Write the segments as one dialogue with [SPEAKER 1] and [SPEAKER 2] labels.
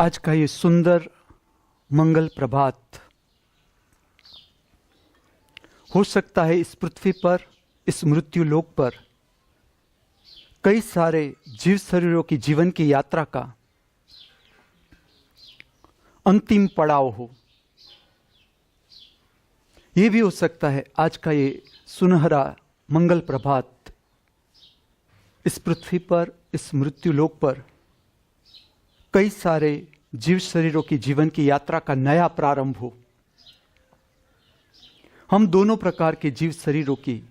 [SPEAKER 1] आज का ये सुंदर मंगल प्रभात हो सकता है इस पृथ्वी पर, इस मृत्यु लोक पर कई सारे जीव शरीरों की जीवन की यात्रा का अंतिम पड़ाव हो। ये भी हो सकता है आज का ये सुनहरा मंगल प्रभात इस पृथ्वी पर, इस मृत्यु लोक पर कई सारे जीव शरीरों की जीवन की यात्रा का नया प्रारंभ हो। हम दोनों प्रकार के जीव शरीरों की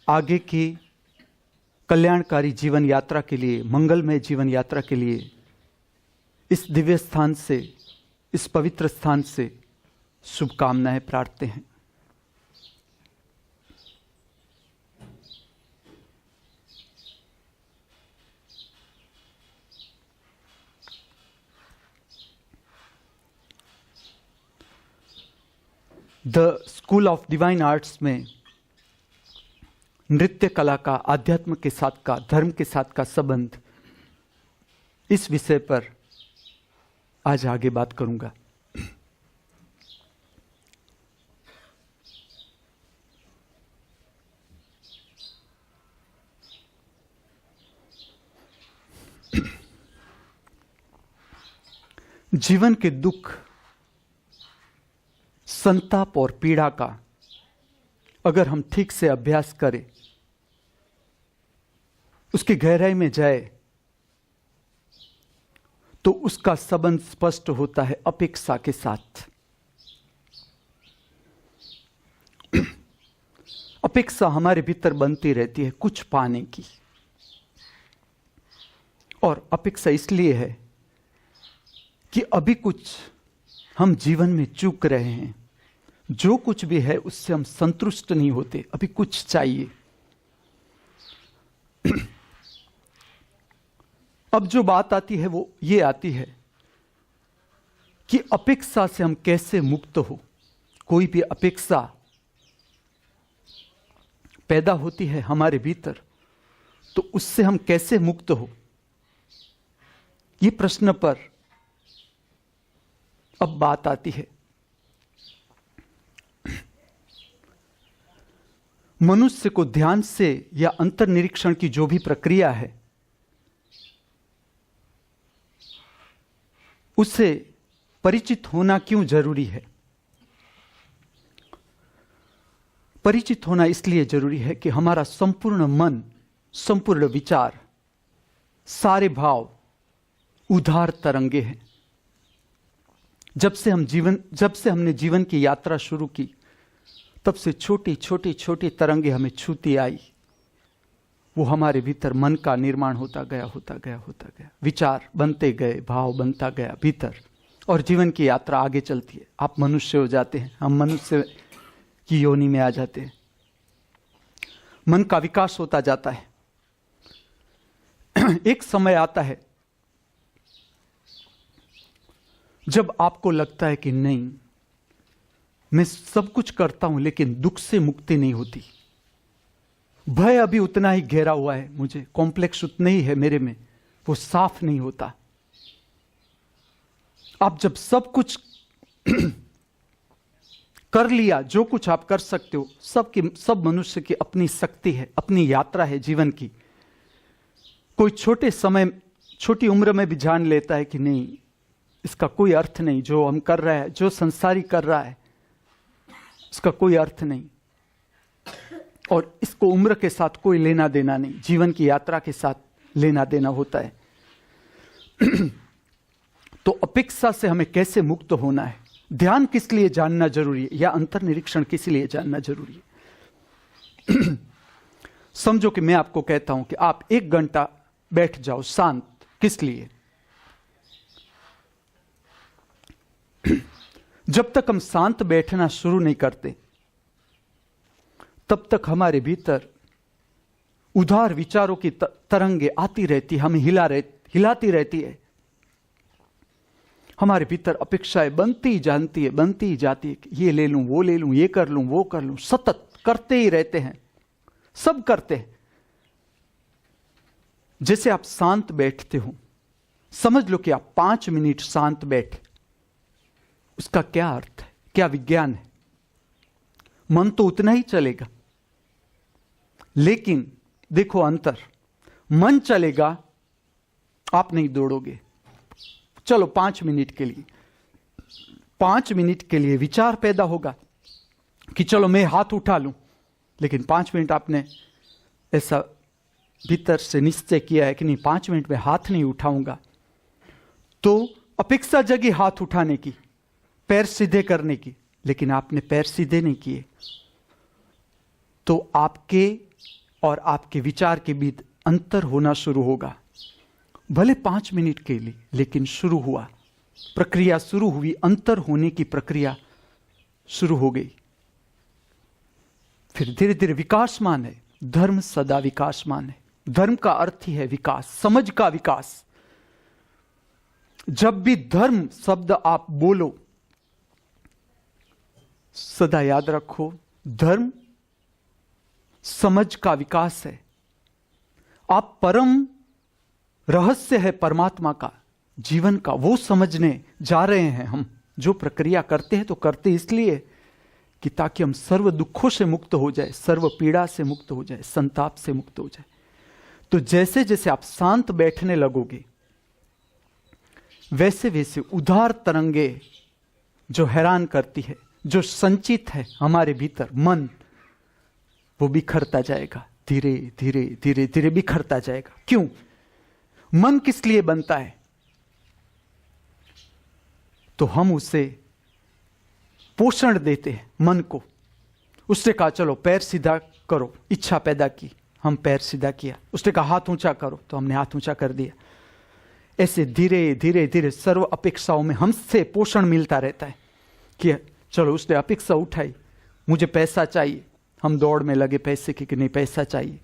[SPEAKER 1] आगे की कल्याणकारी जीवन यात्रा के लिए, मंगलमय जीवन यात्रा के लिए इस दिव्य स्थान से, इस पवित्र स्थान से शुभकामनाएं प्रार्थते हैं। The school of divine arts में नृत्य कला का आध्यात्म के साथ का, धर्म के साथ का संबंध, इस विषय पर आज आगे बात करूंगा। जीवन के दुख, संताप और पीड़ा का अगर हम ठीक से अभ्यास करें, उसकी गहराई में जाए, तो उसका संबंध स्पष्ट होता है अपेक्षा के साथ। अपेक्षा हमारे भीतर बनती रहती है कुछ पाने की, और अपेक्षा इसलिए है कि अभी कुछ हम जीवन में चूक रहे हैं, जो कुछ भी है उससे हम संतुष्ट नहीं होते, अभी कुछ चाहिए। अब जो बात आती है वो ये आती है कि अपेक्षा से हम कैसे मुक्त हो। कोई भी अपेक्षा पैदा होती है हमारे भीतर, तो उससे हम कैसे मुक्त हो, ये प्रश्न पर अब बात आती है। मनुष्य को ध्यान से या अंतर्निरीक्षण की जो भी प्रक्रिया है, उससे परिचित होना क्यों जरूरी है? परिचित होना इसलिए जरूरी है कि हमारा संपूर्ण मन, संपूर्ण विचार, सारे भाव उदार तरंगे हैं। जब से हमने जीवन की यात्रा शुरू की, तब से छोटी छोटी छोटी तरंगे हमें छूती आई। वो हमारे भीतर मन का निर्माण होता गया, विचार बनते गए, भाव बनता गया भीतर, और जीवन की यात्रा आगे चलती है। आप मनुष्य हो जाते हैं, हम मनुष्य की योनि में आ जाते हैं, मन का विकास होता जाता है। एक समय आता है जब आपको लगता है कि नहीं, मैं सब कुछ करता हूं लेकिन दुख से मुक्ति नहीं होती। भय अभी उतना ही घेरा हुआ है मुझे, कॉम्प्लेक्स उतना ही है मेरे में, वो साफ नहीं होता। आप जब सब कुछ कर लिया, जो कुछ आप कर सकते हो, सब मनुष्य की अपनी शक्ति है, अपनी यात्रा है जीवन की। कोई छोटी उम्र में भी जान लेता है कि नहीं, इसका कोई अर्थ नहीं, जो हम कर रहे हैं, जो संसारी कर रहा है, इसका कोई अर्थ नहीं, और इसको उम्र के साथ कोई लेना देना नहीं, जीवन की यात्रा के साथ लेना देना होता है। तो अपेक्षा से हमें कैसे मुक्त होना है? ध्यान किस लिए जानना जरूरी है, या अंतर्निरीक्षण किस लिए जानना जरूरी है? समझो कि मैं आपको कहता हूं कि आप 1 घंटा बैठ जाओ शांत। किस लिए? जब तक हम शांत बैठना शुरू नहीं करते, तब तक हमारे भीतर उदार विचारों की तरंगे आती रहती, हमें हिलाती रहती है। हमारे भीतर अपेक्षाएं बनती जाती है, ये ले लूं, वो ले लूं, ये कर लूं, वो कर लूं, सतत करते ही रहते हैं, सब करते हैं। जैसे आप शांत बैठते हो समझ लो कि आप 5 मिनट शांत बैठे, उसका क्या अर्थ है, क्या विज्ञान है? मन तो उतना ही चलेगा, लेकिन देखो अंतर, मन चलेगा, आप नहीं दौड़ोगे। चलो 5 मिनट के लिए, 5 मिनट के लिए विचार पैदा होगा कि चलो मैं हाथ उठा लूं, लेकिन 5 मिनट आपने ऐसा भीतर से निश्चय किया है कि नहीं, 5 मिनट में हाथ नहीं उठाऊंगा, तो अपेक्षा जगी हाथ उठाने की, पैर सीधे करने की, लेकिन आपने पैर सीधे नहीं किए, तो आपके और आपके विचार के बीच अंतर होना शुरू होगा। भले 5 मिनट के लिए, लेकिन शुरू हुआ, प्रक्रिया शुरू हुई, अंतर होने की प्रक्रिया शुरू हो गई। फिर धीरे धीरे विकासमान है। धर्म सदा विकासमान है। धर्म का अर्थ ही है विकास, समझ का विकास। जब भी धर्म शब्द आप बोलो, सदा याद रखो, धर्म समझ का विकास है। आप परम रहस्य है परमात्मा का, जीवन का, वो समझने जा रहे हैं। हम जो प्रक्रिया करते हैं तो करते इसलिए कि ताकि हम सर्व दुखों से मुक्त हो जाए, सर्व पीड़ा से मुक्त हो जाए, संताप से मुक्त हो जाए। तो जैसे जैसे आप शांत बैठने लगोगे, वैसे वैसे उदार तरंगे जो हैरान करती है, जो संचित है हमारे भीतर, मन, वो बिखरता जाएगा, धीरे धीरे धीरे धीरे बिखरता जाएगा। क्यों? मन किस लिए बनता है? तो हम उसे पोषण देते हैं, मन को। उसने कहा चलो पैर सीधा करो, इच्छा पैदा की, हम पैर सीधा किया। उसने कहा हाथ ऊंचा करो, तो हमने हाथ ऊंचा कर दिया। ऐसे धीरे धीरे धीरे सर्व अपेक्षाओं में हमसे पोषण मिलता रहता है कि चलो उसने अपेक्षा उठाई, मुझे पैसा चाहिए, हम दौड़ में लगे पैसे की कि नहीं पैसा चाहिए।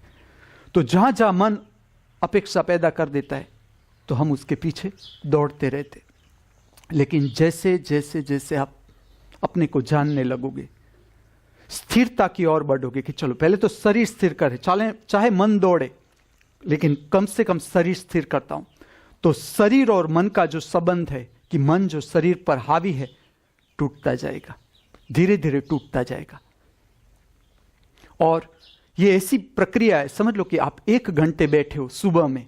[SPEAKER 1] तो जहां जहां मन अपेक्षा पैदा कर देता है तो हम उसके पीछे दौड़ते रहते। लेकिन जैसे जैसे जैसे आप अपने को जानने लगोगे, स्थिरता की ओर बढ़ोगे कि चलो पहले तो शरीर स्थिर करे, चाहे मन दौड़े, लेकिन कम से कम शरीर स्थिर करता हूं, तो शरीर और मन का जो संबंध है कि मन जो शरीर पर हावी है टूटता जाएगा, धीरे धीरे टूटता जाएगा। और ये ऐसी प्रक्रिया है, समझ लो कि आप 1 घंटे बैठे हो सुबह में,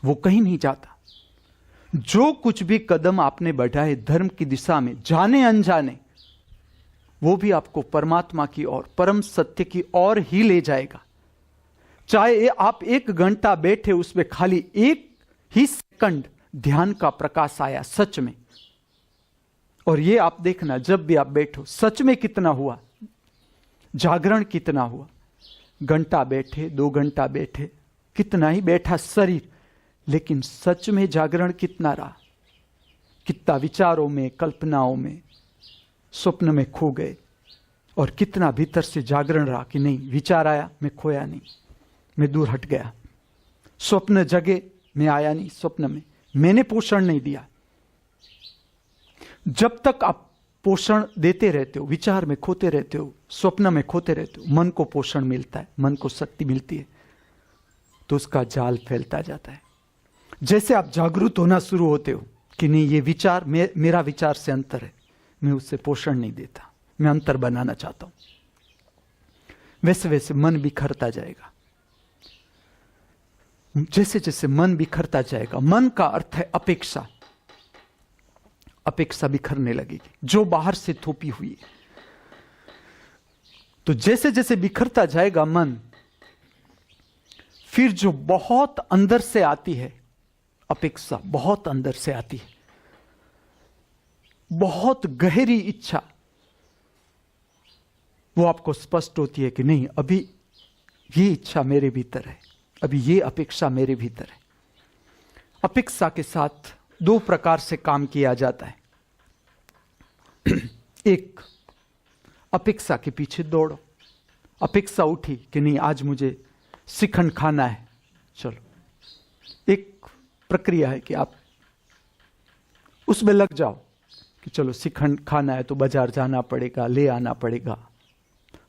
[SPEAKER 1] वो कहीं नहीं जाता। जो कुछ भी कदम आपने बढ़ाए धर्म की दिशा में, जाने अनजाने, वो भी आपको परमात्मा की ओर, परम सत्य की ओर ही ले जाएगा। चाहे आप 1 घंटा बैठे, उसमें खाली 1 ही सेकंड ध्यान का प्रकाश आया सच में, और ये आप देखना जब भी आप बैठो सच में कितना हुआ, जागरण कितना हुआ। घंटा बैठे, 2 घंटा बैठे, कितना ही बैठा शरीर, लेकिन सच में जागरण कितना रहा, कितना विचारों में, कल्पनाओं में, स्वप्न में खो गए, और कितना भीतर से जागरण रहा कि नहीं, विचार आया मैं खोया नहीं, मैं दूर हट गया, स्वप्न जगे मैं आया नहीं, स्वप्न में मैंने पोषण नहीं दिया। जब तक आप पोषण देते रहते हो, विचार में खोते रहते हो, स्वप्न में खोते रहते हो, मन को पोषण मिलता है, मन को शक्ति मिलती है, तो उसका जाल फैलता जाता है। जैसे आप जागरूक होना शुरू होते हो कि नहीं ये विचार मेरा विचार से अंतर है, मैं उससे पोषण नहीं देता, मैं अंतर बनाना चाहता हूं, वैसे वैसे मन बिखरता जाएगा। जैसे जैसे मन बिखरता जाएगा, मन का अर्थ है अपेक्षा, अपेक्षा बिखरने लगेगी जो बाहर से थोपी हुई है। तो जैसे जैसे बिखरता जाएगा मन, फिर जो बहुत अंदर से आती है अपेक्षा, बहुत अंदर से आती है, बहुत गहरी इच्छा, वो आपको स्पष्ट होती है कि नहीं अभी ये इच्छा मेरे भीतर है, अभी ये अपेक्षा मेरे भीतर है। अपेक्षा के साथ 2 प्रकार से काम किया जाता है। एक, अपेक्षा के पीछे दौड़ो। अपेक्षा उठी कि नहीं आज मुझे श्रीखंड खाना है, चलो। एक प्रक्रिया है कि आप उसमें लग जाओ कि चलो श्रीखंड खाना है तो बाजार जाना पड़ेगा, ले आना पड़ेगा,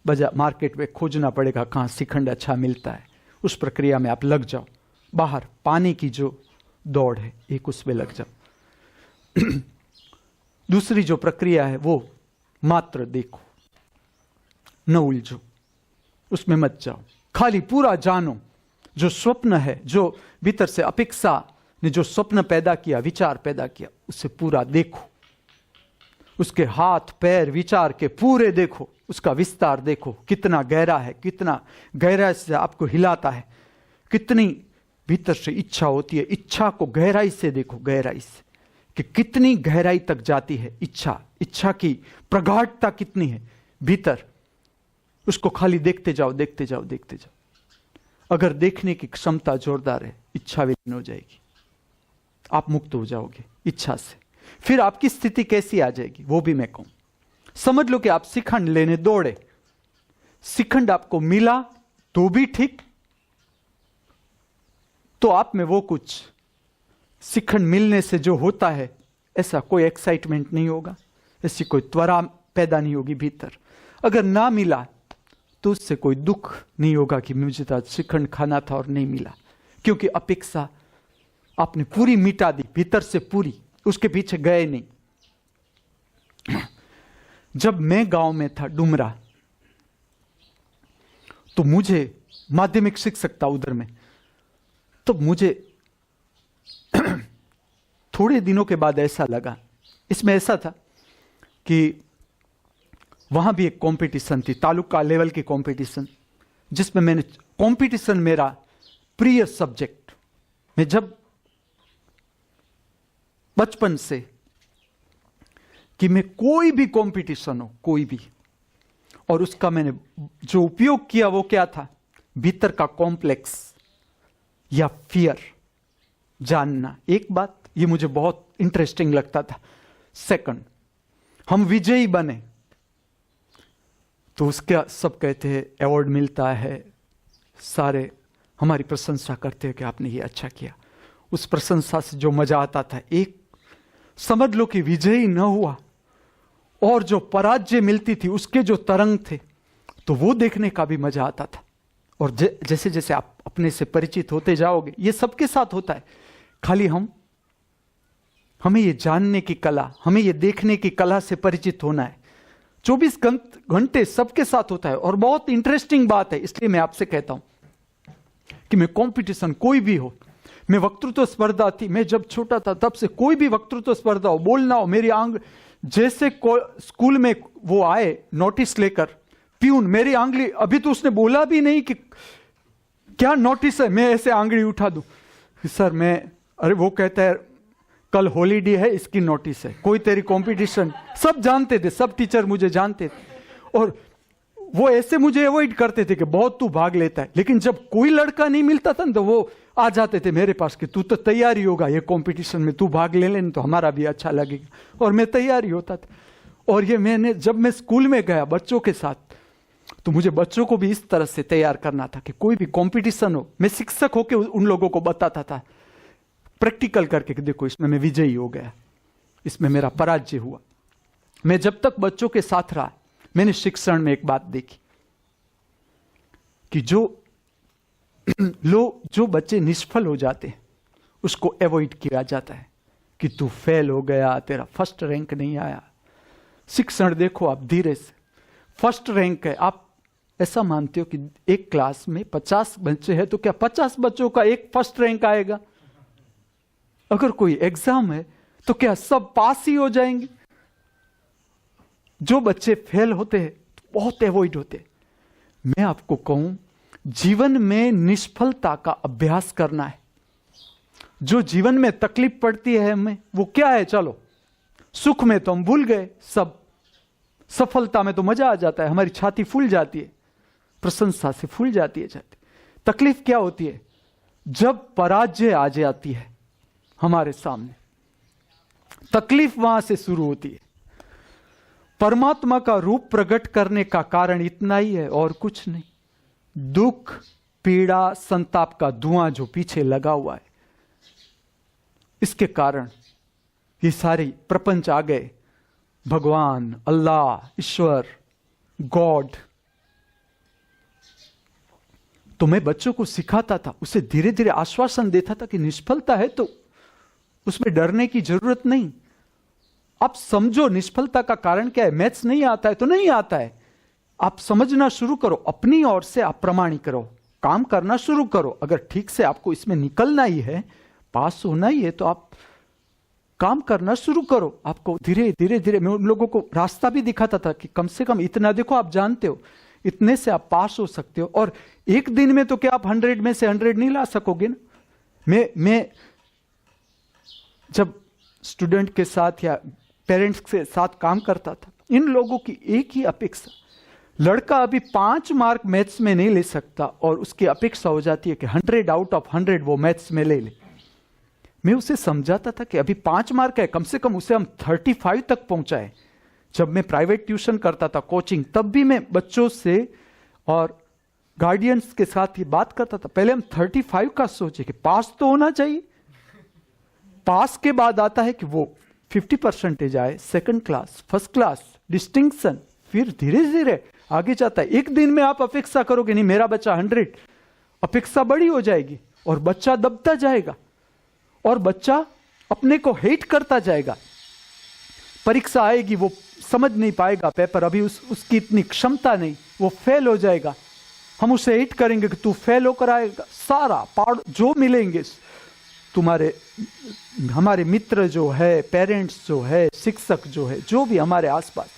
[SPEAKER 1] बाजार मार्केट में खोजना पड़ेगा कहाँ श्रीखंड अच्छा मिलता है, उस प्रक्रिया में आप लग जाओ। बाहर पानी की जो दौड़ है, एक उसमें लग जाओ। दूसरी जो प्रक्रिया है वो मात्र देखो, न उलझो, उसमें मत जाओ, खाली पूरा जानो। जो स्वप्न है, जो भीतर से अपेक्षा ने जो स्वप्न पैदा किया, विचार पैदा किया, उसे पूरा देखो, उसके हाथ पैर विचार के पूरे देखो, उसका विस्तार देखो, कितना गहरा है, कितना गहराई से आपको हिलाता है, कितनी भीतर से इच्छा होती है। इच्छा को गहराई से देखो, गहराई से, कि कितनी गहराई तक जाती है इच्छा, इच्छा की प्रगाढ़ता कितनी है भीतर। उसको खाली देखते जाओ, देखते जाओ, देखते जाओ। अगर देखने की क्षमता जोरदार है, इच्छा विलीन हो जाएगी, आप मुक्त हो जाओगे इच्छा से। फिर आपकी स्थिति कैसी आ जाएगी वो भी मैं कहूं। समझ लो कि आप शिखंड लेने दौड़े, शिखंड आपको मिला तो भी ठीक, तो आप में वो कुछ शिखंड मिलने से जो होता है ऐसा कोई एक्साइटमेंट नहीं होगा, ऐसी कोई त्वरा पैदा नहीं होगी भीतर। अगर ना मिला तो उससे कोई दुख नहीं होगा कि मुझे तो शिखंड खाना था और नहीं मिला, क्योंकि अपेक्षा आपने पूरी मिटा दी भीतर से, पूरी, उसके पीछे गए नहीं। जब मैं गांव में था डुमरा, तो मुझे माध्यमिक शिक्षक था उधर में, तो मुझे थोड़े दिनों के बाद ऐसा लगा, इसमें ऐसा था कि वहां भी एक कंपटीशन थी, तालुका लेवल की कंपटीशन, जिसमें मैंने कंपटीशन मेरा प्रिय सब्जेक्ट। मैं जब बचपन से कि मैं कोई भी कंपटीशन हो, कोई भी, और उसका मैंने जो उपयोग किया वो क्या था, भीतर का कॉम्प्लेक्स या फियर जानना। एक बात ये मुझे बहुत इंटरेस्टिंग लगता था। सेकंड, हम विजयी बने तो उसका सब कहते हैं अवार्ड मिलता है, सारे हमारी प्रशंसा करते हैं कि आपने ये अच्छा किया। उस प्रशंसा से जो मजा आता था, एक समझ लो कि विजयी न हुआ और जो पराजय मिलती थी उसके जो तरंग थे, तो वो देखने का भी मजा आता था। और जैसे जैसे आप अपने से परिचित होते जाओगे, ये सबके साथ होता है, खाली हमें ये जानने की कला, हमें ये देखने की कला से परिचित होना है। 24 घंटे सबके साथ होता है। और बहुत इंटरेस्टिंग बात है, इसलिए मैं आपसे कहता हूं कि मैं कंपटीशन कोई भी हो, मैं वक्तृत्व स्पर्धा थी, मैं जब छोटा था तब से कोई भी वक्तृत्व स्पर्धा हो, बोलना हो, मेरी जैसे स्कूल में वो आए नोटिस लेकर, प्यून मेरी आंगली, अभी तो उसने बोला भी नहीं कि क्या नोटिस है, मैं ऐसे आंगली उठा दूं, सर मैं, अरे वो कहता है कल हॉलीडे है, इसकी नोटिस है, कोई तेरी कंपटीशन। सब जानते थे, सब टीचर मुझे जानते थे, और वो ऐसे मुझे अवॉइड करते थे कि बहुत तू भाग लेता है। लेकिन जब कोई लड़का नहीं मिलता था ना, तो वो आ जाते थे मेरे पास कि तू तो तैयार ही होगा ये कंपटीशन में, तू भाग ले लेना तो हमारा भी अच्छा लगेगा। और मैं तैयार ही होता था। और ये मैंने जब मैं स्कूल में गया बच्चों के साथ, तो मुझे बच्चों को भी इस तरह से तैयार करना था कि कोई भी कंपटीशन हो, मैं शिक्षक होकर उन लोगों को बताता था प्रैक्टिकल करके कि देखो इसमें मैं विजयी हो गया, इसमें मेरा पराजय हुआ। मैं जब तक बच्चों के साथ रहा, मैंने शिक्षण में एक बात देखी कि जो बच्चे निष्फल हो जाते हैं उसको अवॉइड किया जाता है कि तू फेल हो गया, तेरा फर्स्ट रैंक नहीं आया। शिक्षण देखो आप, धीरे से फर्स्ट रैंक है, आप ऐसा मानते हो कि एक क्लास में 50 बच्चे हैं तो क्या 50 बच्चों का एक फर्स्ट रैंक आएगा? अगर कोई एग्जाम है तो क्या सब पास ही हो जाएंगे? जो बच्चे फेल होते हैं बहुत अवॉइड होते हैं। मैं आपको कहूं, जीवन में निष्फलता का अभ्यास करना है। जो जीवन में तकलीफ पड़ती है हमें, वो क्या है, चलो सुख में तो हम भूल गए सब, सफलता में तो मजा आ जाता है, हमारी छाती फूल जाती है, प्रशंसा से फूल जाती है छाती। तकलीफ क्या होती है? जब पराजय आ जाती है हमारे सामने, तकलीफ वहां से शुरू होती है। परमात्मा का रूप प्रकट करने का कारण इतना ही है और कुछ नहीं। दुख, पीड़ा, संताप का धुआं जो पीछे लगा हुआ है, इसके कारण ये सारे प्रपंच आ गए। भगवान, अल्लाह, ईश्वर, गॉड। तो मैं बच्चों को सिखाता था, उसे धीरे धीरे आश्वासन देता था कि निष्फलता है तो उसमें डरने की जरूरत नहीं। आप समझो निष्फलता का कारण क्या है। मैथ्स नहीं आता है तो नहीं आता है, आप समझना शुरू करो, अपनी ओर से आप प्रमाणिक करो, काम करना शुरू करो। अगर ठीक से आपको इसमें निकलना ही है, पास होना ही है, तो आप काम करना शुरू करो। आपको धीरे धीरे धीरे, मैं उन लोगों को रास्ता भी दिखाता था कि कम से कम इतना देखो, आप जानते हो इतने से आप पास हो सकते हो। और एक दिन में तो क्या आप 100 में से 100 नहीं ला सकोगे ना। मैं जब स्टूडेंट के साथ या पेरेंट्स के साथ काम करता था, इन लोगों की एक ही अपेक्षा, लड़का अभी 5 मार्क मैथ्स में नहीं ले सकता और उसकी अपेक्षा हो जाती है कि 100 आउट ऑफ 100 वो मैथ्स में ले ले। मैं उसे समझाता था कि अभी 5 मार्क है, कम से कम उसे हम 35 तक पहुंचाए। जब मैं प्राइवेट ट्यूशन करता था, कोचिंग, तब भी मैं बच्चों से और गार्डियंस के साथ ये बात करता था, पहले हम 35 का सोचे कि पास तो होना चाहिए। पास के बाद आता है कि वो 50% आए, second class, first class, distinction, फिर धीरे धीरे आगे जाता है। एक दिन में आप अपेक्षा करोगे नहीं मेरा बच्चा 100, अपेक्षा बड़ी हो जाएगी और बच्चा दबता जाएगा और बच्चा अपने को हेट करता जाएगा। परीक्षा आएगी, वो समझ नहीं पाएगा पेपर, अभी उसकी इतनी क्षमता नहीं, वो फेल हो जाएगा। हम उसे हेट करेंगे कि तू फेल होकर आएगा। सारा पाड़ जो मिलेंगे तुम्हारे, हमारे मित्र जो है, पेरेंट्स जो है, शिक्षक जो है, जो भी हमारे आसपास,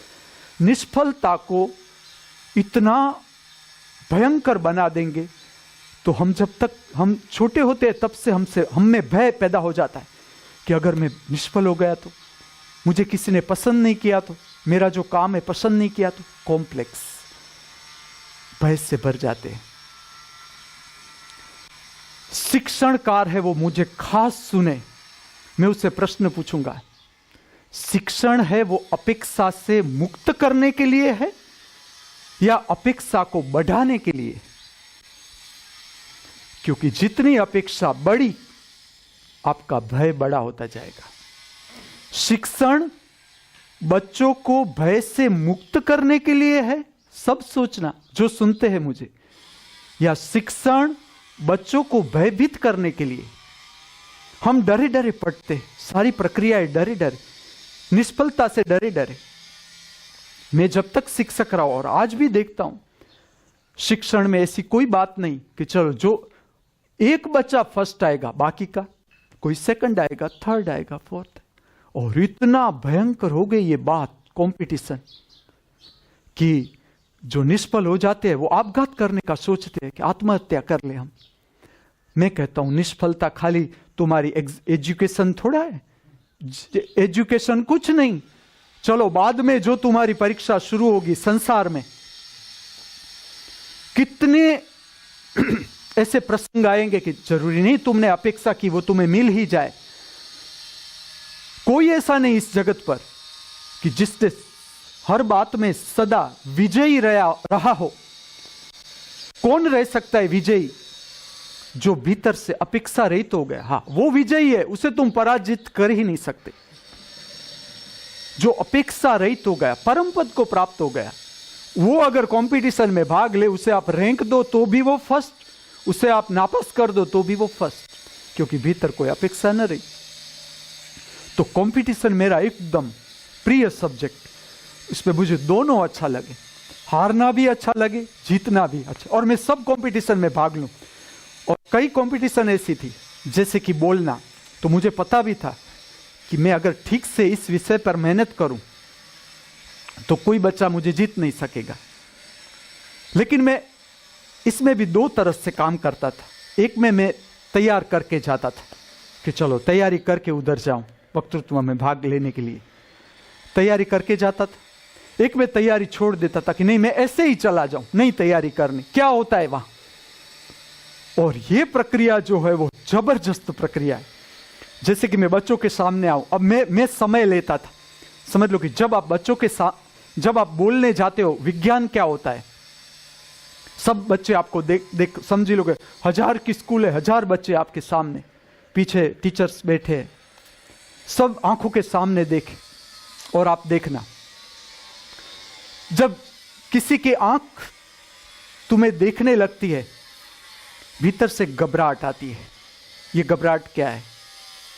[SPEAKER 1] निष्फलता को इतना भयंकर बना देंगे। तो हम जब तक हम छोटे होते हैं तब से हम में भय पैदा हो जाता है कि अगर मैं निष्फल हो गया तो, मुझे किसी ने पसंद नहीं किया तो, मेरा जो काम है पसंद नहीं किया तो, कॉम्प्लेक्स भय से भर जाते हैं। शिक्षणकार है वो मुझे खास सुने, मैं उससे प्रश्न पूछूंगा, शिक्षण है वो अपेक्षा से मुक्त करने के लिए है या अपेक्षा को बढ़ाने के लिए? क्योंकि जितनी अपेक्षा बड़ी, आपका भय बड़ा होता जाएगा। शिक्षण बच्चों को भय से मुक्त करने के लिए है, सब सोचना जो सुनते हैं मुझे, या शिक्षण बच्चों को भयभीत करने के लिए? हम डरे डरे पढ़ते, सारी प्रक्रियाएं डरे डरे, निष्फलता से डरे डरे। मैं जब तक शिक्षक रहा और आज भी देखता हूं, शिक्षण में ऐसी कोई बात नहीं कि चलो जो एक बच्चा फर्स्ट आएगा, बाकी का कोई सेकंड आएगा, थर्ड आएगा, फोर्थ। और इतना भयंकर हो गई ये बात, कंपटीशन, कि जो निष्फल हो जाते हैं वो आपघात करने का सोचते हैं कि आत्महत्या कर ले हम। मैं कहता हूं निष्फलता खाली तुम्हारी एजुकेशन थोड़ा है, एजुकेशन कुछ नहीं। चलो बाद में जो तुम्हारी परीक्षा शुरू होगी संसार में, कितने ऐसे प्रसंग आएंगे कि जरूरी नहीं तुमने अपेक्षा की वो तुम्हें मिल ही जाए। कोई ऐसा नहीं इस जगत पर कि जिसने हर बात में सदा विजयी रहा हो। कौन रह सकता है विजयी? जो भीतर से अपेक्षा रहित हो गया, हां वो विजयी है, उसे तुम पराजित कर ही नहीं सकते। जो अपेक्षा रहित हो गया, परम पद को प्राप्त हो गया, वो अगर कंपटीशन में भाग ले, उसे आप रैंक दो तो भी वो फर्स्ट, उसे आप नापास कर दो तो भी वो फर्स्ट, क्योंकि भीतर कोई अपेक्षा न रही। तो कंपटीशन मेरा एकदम प्रिय सब्जेक्ट, इसमें मुझे दोनों अच्छा लगे, हारना भी अच्छा लगे, जीतना भी अच्छा, और मैं सब कंपटीशन में भाग लूं। और कई कंपटीशन ऐसी थी, जैसे कि बोलना, तो मुझे पता भी था कि मैं अगर ठीक से इस विषय पर मेहनत करूं तो कोई बच्चा मुझे जीत नहीं सकेगा। लेकिन मैं इसमें भी दो तरह से काम करता था। एक में मैं तैयार करके जाता था कि चलो तैयारी करके उधर जाऊं, वक्तृत्व में भाग लेने के लिए तैयारी करके जाता था। एक में तैयारी छोड़ देता था कि नहीं मैं ऐसे ही चला जाऊं, नहीं तैयारी करनी, क्या होता है वहां। और ये प्रक्रिया जो है वो जबरदस्त प्रक्रिया है। जैसे कि मैं बच्चों के सामने आऊं, अब मैं समय लेता था। समझ लो कि जब आप बच्चों के साथ जब आप बोलने जाते हो, विज्ञान क्या होता है, सब बच्चे आपको देख समझ लोगे, 1000 की स्कूल है, 1000 बच्चे आपके सामने, पीछे टीचर्स बैठे हैं, सब आंखों के सामने देखे। और आप देखना, जब किसी की आंख तुम्हें देखने लगती है, भीतर से घबराहट आती है। ये घबराहट क्या है?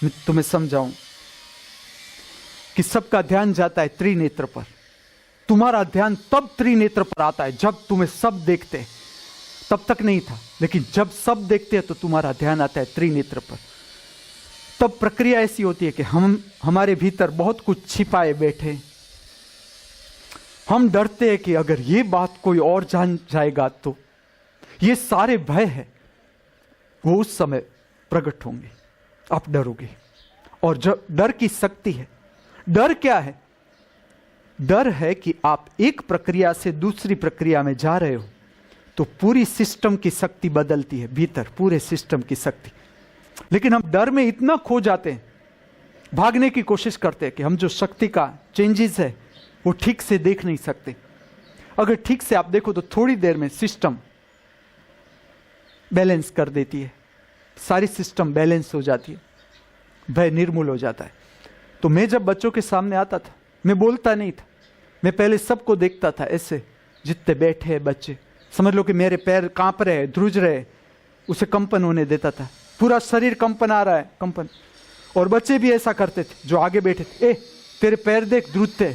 [SPEAKER 1] मैं तुम्हें समझाऊं कि सबका ध्यान जाता है त्रिनेत्र पर। तुम्हारा ध्यान तब त्रिनेत्र पर आता है जब तुम्हें सब देखते हैं, तब तक नहीं था, लेकिन जब सब देखते हैं तो तुम्हारा ध्यान आता है त्रिनेत्र पर। तब प्रक्रिया ऐसी होती है कि हमारे भीतर बहुत कुछ छिपाए बैठे, हम डरते हैं कि अगर ये बात कोई और जान जाएगा तो, ये सारे भय है वो उस समय प्रकट होंगे, आप डरोगे। और जो डर की शक्ति है, डर क्या है? डर है कि आप एक प्रक्रिया से दूसरी प्रक्रिया में जा रहे हो तो पूरी सिस्टम की शक्ति बदलती है भीतर, पूरे सिस्टम की शक्ति। लेकिन हम डर में इतना खो जाते हैं, भागने की कोशिश करते हैं कि हम जो शक्ति का चेंजेस है वो ठीक से देख नहीं सकते। अगर ठीक से आप देखो तो थोड़ी देर में सिस्टम बैलेंस कर देती है, सारी सिस्टम बैलेंस हो जाती है, भय निर्मूल हो जाता है। तो मैं जब बच्चों के सामने आता था, मैं बोलता नहीं था, मैं पहले सबको देखता था ऐसे, जितने बैठे हैं बच्चे, समझ लो कि मेरे पैर कांप रहे, ध्रुज रहे, उसे कंपन होने देता था, पूरा शरीर कंपन आ रहा है, कंपन। और बच्चे भी ऐसा करते थे जो आगे बैठे थे, तेरे पैर देख ध्रुजते।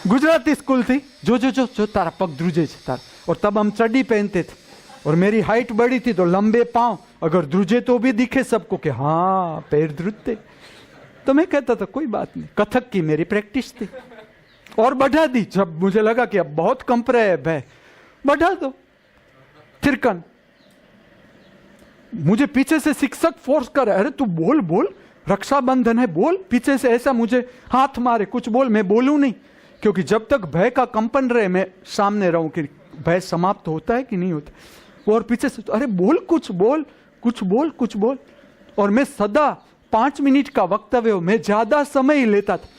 [SPEAKER 1] गुजराती स्कूल थी, जो जो जो जो तारा पग ध्रुजे तारा। और तब हम चड्डी पहनते थे और मेरी हाइट बड़ी थी तो लंबे पांव, अगर ध्रुजे तो भी दिखे सबको कि हाँ पैर ध्रुजते। तो मैं कहता था कोई बात नहीं, कथक की मेरी प्रैक्टिस थी। और बढ़ा दी, जब मुझे लगा कि अब बहुत कंप रहे है भय, बढ़ा दो थिरकन। मुझे पीछे से शिक्षक फोर्स कर, अरे तू बोल बोल, रक्षाबंधन है बोल, पीछे से ऐसा मुझे हाथ मारे, कुछ बोल, मैं बोलूं नहीं, क्योंकि जब तक भय का कंपन रहे मैं सामने रहूं कि भय समाप्त होता है कि नहीं होता। और पीछे से अरे बोल, कुछ बोल, कुछ बोल, कुछ बोल। और मैं सदा 5 मिनट का वक्तव्य हो, मैं ज्यादा समय ही लेता था,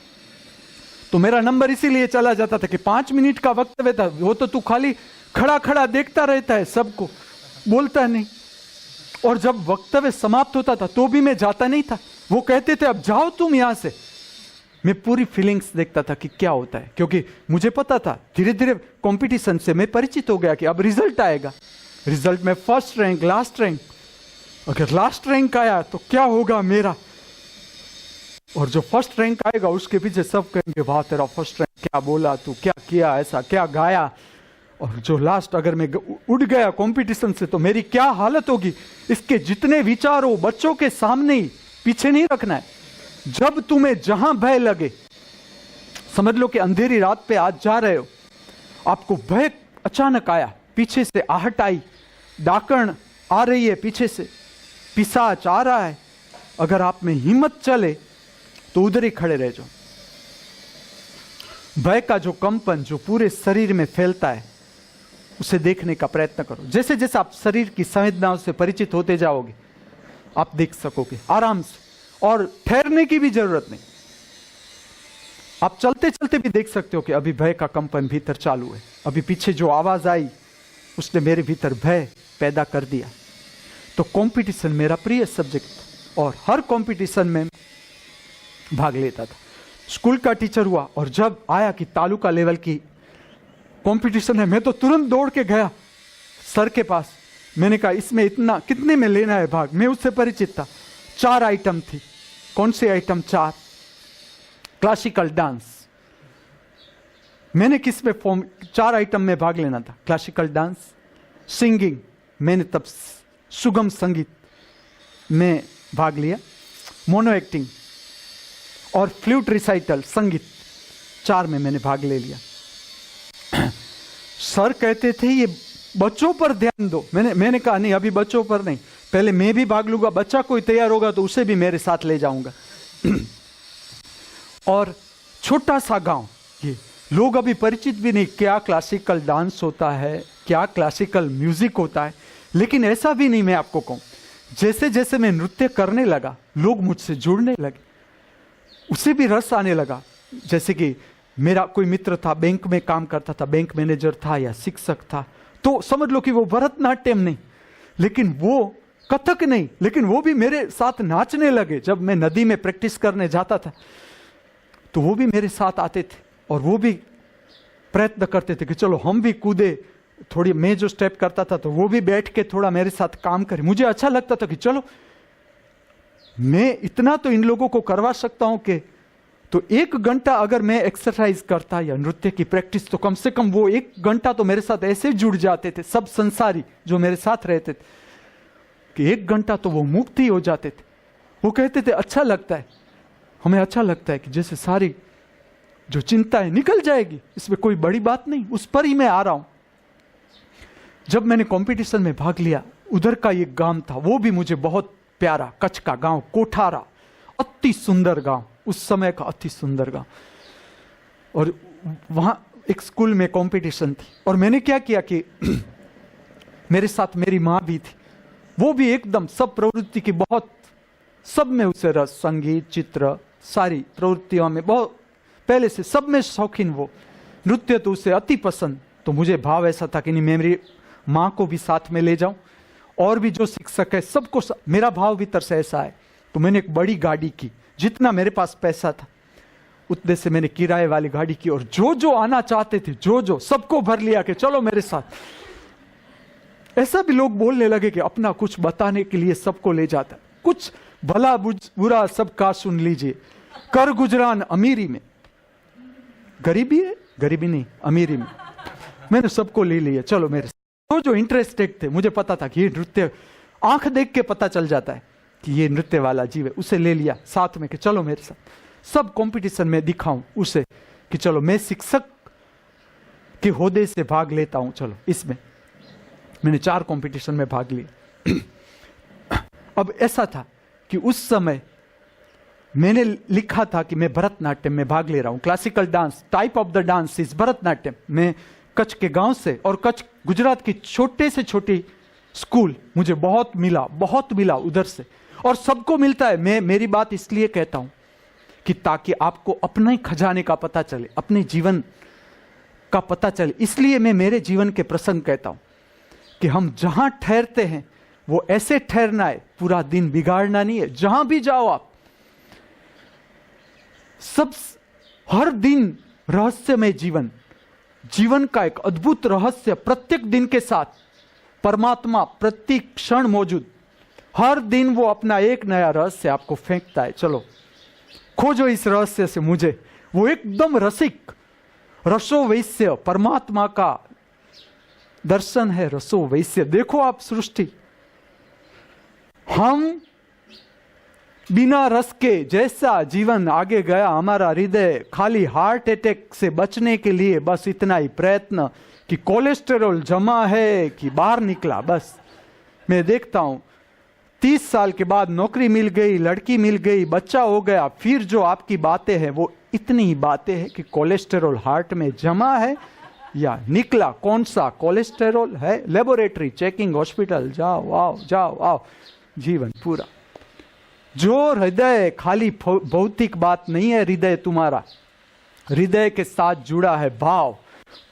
[SPEAKER 1] तो मेरा नंबर इसीलिए चला जाता था कि 5 मिनट का वक्तव्य था, वो तो तू खाली खड़ा खड़ा देखता रहता है, सबको बोलता नहीं। और जब वक्तव्य समाप्त होता था तो भी मैं जाता नहीं था, वो कहते थे अब जाओ तुम यहां से। मैं पूरी फीलिंग्स देखता था कि क्या होता है, क्योंकि मुझे पता था, धीरे धीरे कंपटीशन से मैं परिचित हो गया कि अब रिजल्ट आएगा, रिजल्ट में फर्स्ट रैंक, लास्ट रैंक। अगर लास्ट रैंक आया तो क्या होगा मेरा, और जो फर्स्ट रैंक आएगा उसके पीछे सब कहेंगे वाह तेरा फर्स्ट रैंक, क्या बोला तू, क्या किया, ऐसा क्या गाया। और जो लास्ट, अगर मैं उड़ गया कंपटीशन से तो मेरी क्या हालत होगी। इसके जितने विचार हो बच्चों के सामने ही, पीछे नहीं रखना है। जब तुम्हें जहां भय लगे, समझ लो कि अंधेरी रात पे आज जा रहे हो, आपको भय अचानक आया, पीछे से आहट आई, डाकण आ रही है पीछे से, पिशाच आ रहा है, अगर आप में हिम्मत चले तो उधर ही खड़े रह जाओ। भय का जो कंपन जो पूरे शरीर में फैलता है उसे देखने का प्रयत्न करो। जैसे जैसे आप शरीर की संवेदनाओं से परिचित होते जाओगे आप देख सकोगे आराम से, और ठहरने की भी जरूरत नहीं। आप चलते चलते भी देख सकते हो कि अभी भय का कंपन भीतर चालू है, अभी पीछे जो आवाज आई उसने मेरे भीतर भय पैदा कर दिया। तो कंपटीशन मेरा प्रिय सब्जेक्ट था और हर कंपटीशन में भाग लेता था। स्कूल का टीचर हुआ और जब आया कि तालुका लेवल की कंपटीशन है, मैं तो तुरंत दौड़ के गया सर के पास। मैंने कहा इसमें इतना कितने में लेना है भाग, मैं उससे परिचित था। 4 आइटम थी। कौन से आइटम? 4। क्लासिकल डांस, मैंने किस में फॉर्म 4 आइटम में भाग लेना था। क्लासिकल डांस, सिंगिंग, मैंने तब सुगम संगीत में भाग लिया, मोनो एक्टिंग और फ्लूट रिसाइटल संगीत, 4 में मैंने भाग ले लिया। सर कहते थे ये बच्चों पर ध्यान दो। मैंने कहा नहीं, अभी बच्चों पर नहीं, पहले मैं भी भाग लूंगा, बच्चा कोई तैयार होगा तो उसे भी मेरे साथ ले जाऊंगा। और छोटा सा गांव, ये लोग अभी परिचित भी नहीं क्या क्लासिकल डांस होता है, क्या क्लासिकल म्यूजिक होता है। लेकिन ऐसा भी नहीं, मैं आपको कहूं, जैसे जैसे मैं नृत्य करने लगा लोग मुझसे जुड़ने लगे, उसे भी रस आने लगा। जैसे कि मेरा कोई मित्र था, बैंक में काम करता था, बैंक मैनेजर था या शिक्षक था, तो समझ लो कि वो भरतनाट्यम नहीं, लेकिन वो कथक नहीं, लेकिन वो भी मेरे साथ नाचने लगे। जब मैं नदी में प्रैक्टिस करने जाता था तो वो भी मेरे साथ आते थे और वो भी प्रयत्न करते थे कि चलो हम भी कूदे थोड़ी। मैं जो स्टेप करता था तो वो भी बैठ के थोड़ा मेरे साथ काम करे। मुझे अच्छा लगता था कि चलो मैं इतना तो इन लोगों को करवा सकता हूं कि तो 1 घंटा अगर मैं एक्सरसाइज करता या नृत्य की प्रैक्टिस, तो कम से कम वो 1 घंटा तो मेरे साथ ऐसे जुड़ जाते थे सब संसारी जो मेरे साथ रहते थे कि 1 घंटा तो वो मुक्त ही हो जाते थे। वो कहते थे अच्छा लगता है, हमें अच्छा लगता है कि जैसे सारी जो चिंता है निकल जाएगी, इसमें कोई बड़ी बात नहीं, उस पर ही मैं आ रहा हूं। जब मैंने कंपटीशन में भाग लिया, उधर का एक गांव था, वो भी मुझे बहुत प्यारा, कच्छ का गांव कोठारा, अति सुंदर गांव, उस समय का अति सुंदर गांव। और वहां एक स्कूल में कंपटीशन थी और मैंने क्या किया कि मेरे साथ मेरी मां भी थी, वो भी एकदम सब प्रवृत्ति की बहुत, सब में उसे रस, संगीत, चित्र, सारी प्रवृत्तियों में बहुत पहले से सब में शौकीन। वो नृत्य तो उसे अति पसंद। तो मुझे भाव ऐसा था कि नहीं, मैं मेरी माँ को भी साथ में ले जाऊं और भी जो शिक्षक है सबको मेरा भाव भीतर से ऐसा है। तो मैंने एक बड़ी गाड़ी की, जितना मेरे पास पैसा था उतने से मैंने किराए वाली गाड़ी की, और जो जो आना चाहते थे जो सबको भर लिया कि चलो मेरे साथ। ऐसा भी लोग बोलने लगे कि अपना कुछ बताने के लिए सबको ले जाता, कुछ भला बुरा सबका सुन लीजिए, कर गुजरान अमीरी में, गरीबी है, गरीबी नहीं अमीरी में। मैंने सबको ले लिया, चलो मेरे साथ। जो इंटरेस्टेड थे, मुझे पता था कि ये नृत्य, आंख देख के पता चल जाता है कि ये नृत्य वाला जीव है, उसे ले लिया साथ में कि चलो मेरे साथ। सब कंपटीशन में दिखाऊं उसे कि चलो मैं शिक्षक के होदे से भाग लेता हूं, चलो इसमें। मैंने 4 कंपटीशन में भाग लिया। अब ऐसा था कि उस समय मैंने लिखा था कि मैं भरतनाट्यम में भाग ले रहा हूं, classical dance, type of the dance is Bharatanatyam. मैं कच्छ के गांव से, और कच्छ गुजरात की छोटे से छोटी स्कूल, मुझे बहुत मिला उधर से, और सबको मिलता है। मैं मेरी बात इसलिए कहता हूं कि ताकि आपको अपने खजाने का पता चले, अपने जीवन का पता चले। इसलिए मैं मेरे जीवन के प्रसंग कहता हूं कि हम जहां ठहरते हैं वो ऐसे ठहरना है, पूरा दिन बिगाड़ना नहीं है। जहां भी जाओ आप, सब हर दिन रहस्यमय जीवन का एक अद्भुत रहस्य, प्रत्येक दिन के साथ परमात्मा प्रत्येक क्षण मौजूद। हर दिन वो अपना एक नया रहस्य आपको फेंकता है, चलो खोजो इस रहस्य से मुझे। वो एकदम रसिक, रसो वैश्य, परमात्मा का दर्शन है, रसो वैश्य। देखो आप सृष्टि, हम बिना रस के जैसा जीवन आगे गया, हमारा हृदय खाली हार्ट अटैक से बचने के लिए बस इतना ही प्रयत्न कि कोलेस्टेरॉल जमा है कि बाहर निकला। बस मैं देखता हूं 30 साल के बाद नौकरी मिल गई, लड़की मिल गई, बच्चा हो गया, फिर जो आपकी बातें हैं वो इतनी ही बातें हैं कि कोलेस्टेरॉल हार्ट में जमा है या निकला, कौन सा कोलेस्टेरॉल है, लेबोरेटरी चेकिंग, हॉस्पिटल जाओ आओ, जीवन पूरा। जो हृदय खाली भौतिक बात नहीं है, हृदय तुम्हारा, हृदय के साथ जुड़ा है भाव,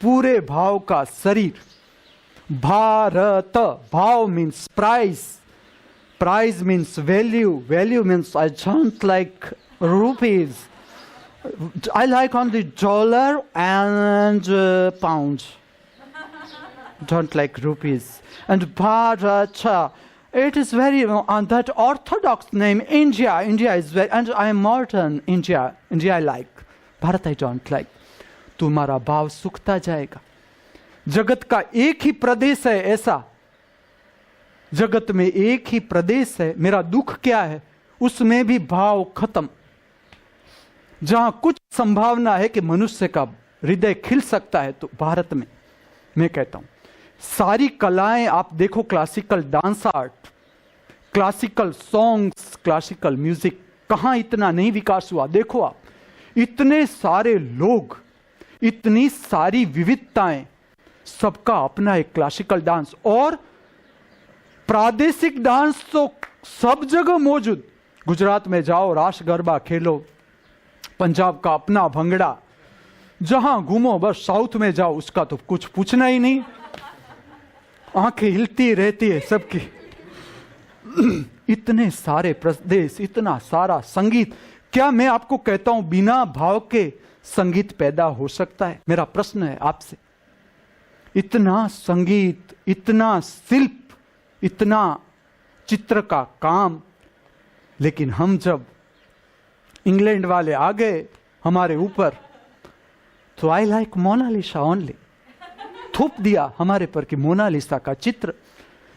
[SPEAKER 1] पूरे भाव का शरीर। भारत, भाव means price means value means I don't like rupees, I like only dollar and pound, don't like rupees. And Bharata, it is very, on that orthodox name, India is very, and I am modern, India I like, Bharat I don't like. तुम्हारा भाव सूखता जाएगा। जगत का एक ही प्रदेश है ऐसा, जगत में एक ही प्रदेश है, मेरा दुख क्या है, उसमें भी भाव खत्म। जहां कुछ संभावना है कि मनुष्य का हृदय खिल सकता है, तो भारत में मैं कहता हूं सारी कलाएं आप देखो, classical dance art, classical songs, classical music, कहां इतना नहीं विकास हुआ। देखो आप, इतने सारे लोग, इतनी सारी विविधताएं, सबका अपना एक क्लासिकल डांस, और प्रादेशिक डांस तो सब जगह मौजूद। गुजरात में जाओ, रास गरबा खेलो, पंजाब का अपना भंगड़ा, जहां घूमो, बस साउथ में जाओ उसका तो कुछ पूछना ही नहीं, आंखें हिलती रहती है सबकी। इतने सारे प्रदेश, इतना सारा संगीत, क्या मैं आपको कहता हूं बिना भाव के संगीत पैदा हो सकता है? मेरा प्रश्न है आपसे। इतना संगीत, इतना शिल्प, इतना चित्र का काम, लेकिन हम जब इंग्लैंड वाले आ गए हमारे ऊपर, तो आई लाइक मोनालिसा ओनली, थूप दिया हमारे पर कि मोनालिसा का चित्र।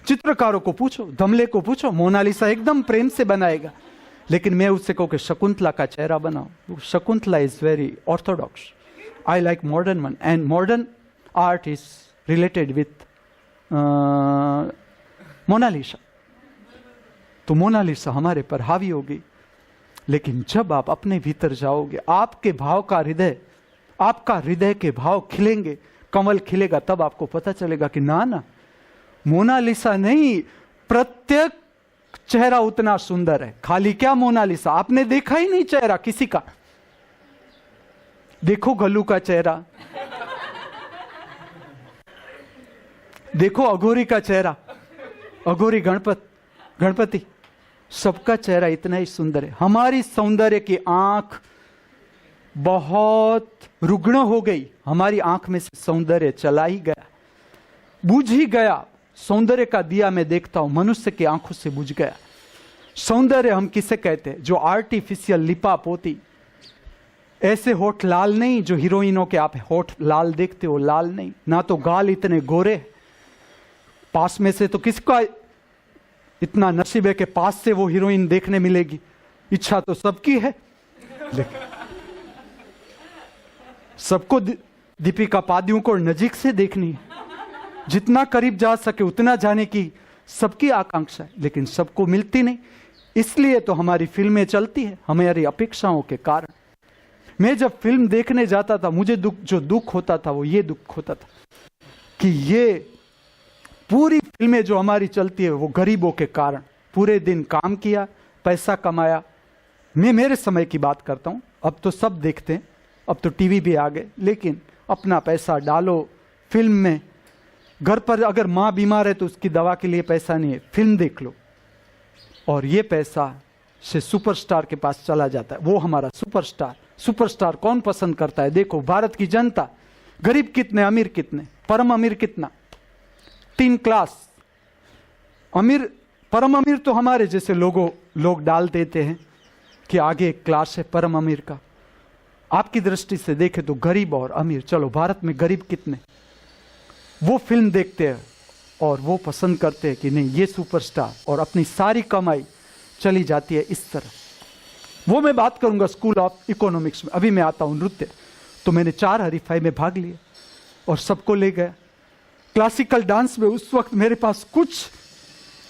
[SPEAKER 1] चित्रकारों को पूछो, दमले को पूछो, मोनालिसा एकदम प्रेम से बनाएगा। लेकिन मैं उससे कहूँ कि शकुंतला का चेहरा बनाओ। Shakuntala is very orthodox. I like modern one, and modern art is related with Mona Lisa. तो मोनालिसा हमारे पर हावी होगी। लेकिन जब आप अपने भीतर जाओगे, आपके भाव का हृदय, आपका हृदय के भाव खिलेंगे, कमल खिलेगा, तब आपको पता चलेगा कि ना ना, मोनालिसा नहीं, प्रत्येक चेहरा उतना सुंदर है। खाली क्या मोनालिसा, आपने देखा ही नहीं चेहरा किसी का। देखो गल्लू का चेहरा, देखो अघोरी का चेहरा, अघोरी गणपति, सबका चेहरा इतना ही सुंदर है। हमारी सौंदर्य की आंख बहुत रुग्ण हो गई, हमारी आंख में से सौंदर्य चला ही गया, बुझ ही गया। सौंदर्य का दिया मैं देखता हूं, मनुष्य की आंखों से बुझ गया। सौंदर्य हम किसे कहते हैं? जो आर्टिफिशियल लिपा पोती, ऐसे होठ लाल नहीं जो हीरोइनों के आप होठ लाल देखते हो, लाल नहीं। ना तो गाल इतने गोरे, पास में से तो किसका इतना नसीब है कि पास से वो हीरोइन देखने मिलेगी। इच्छा तो सबकी है, लेकिन सबको दीपिका पादुकोण नजीक से देखनी है, जितना करीब जा सके उतना जाने की सबकी आकांक्षा है, लेकिन सबको मिलती नहीं। इसलिए तो हमारी फिल्में चलती है, हमारी अपेक्षाओं के कारण। मैं जब फिल्म देखने जाता था, मुझे जो दुख होता था वो ये दुख होता था कि ये पूरी फिल्में जो हमारी चलती है वो गरीबों के कारण। पूरे दिन काम किया, पैसा कमाया। मैं मेरे समय की बात करता हूं, अब तो सब देखते हैं, अब तो टीवी भी आ गए, लेकिन अपना पैसा डालो फिल्म में। घर पर अगर माँ बीमार है तो उसकी दवा के लिए पैसा नहीं है, फिल्म देख लो, और ये पैसा से सुपरस्टार के पास चला जाता है। वो हमारा सुपरस्टार। सुपरस्टार कौन पसंद करता है? देखो भारत की जनता। गरीब कितने, अमीर कितने? परम अमीर कितना? 3 क्लास। अमीर, परम अमीर तो हमारे जैसे लोग डाल देते हैं कि आगे एक क्लास है परम अमीर का। आपकी दृष्टि से देखें तो गरीब और अमीर, चलो भारत में गरीब कितने, वो फिल्म देखते हैं और वो पसंद करते हैं कि नहीं ये सुपरस्टार, और अपनी सारी कमाई चली जाती है इस तरह। वो मैं बात करूंगा स्कूल ऑफ इकोनॉमिक्स में। अभी मैं आता हूं नृत्य, तो मैंने 4 हरीफाई में भाग लिया और सबको ले गया। क्लासिकल डांस में उस वक्त मेरे पास कुछ,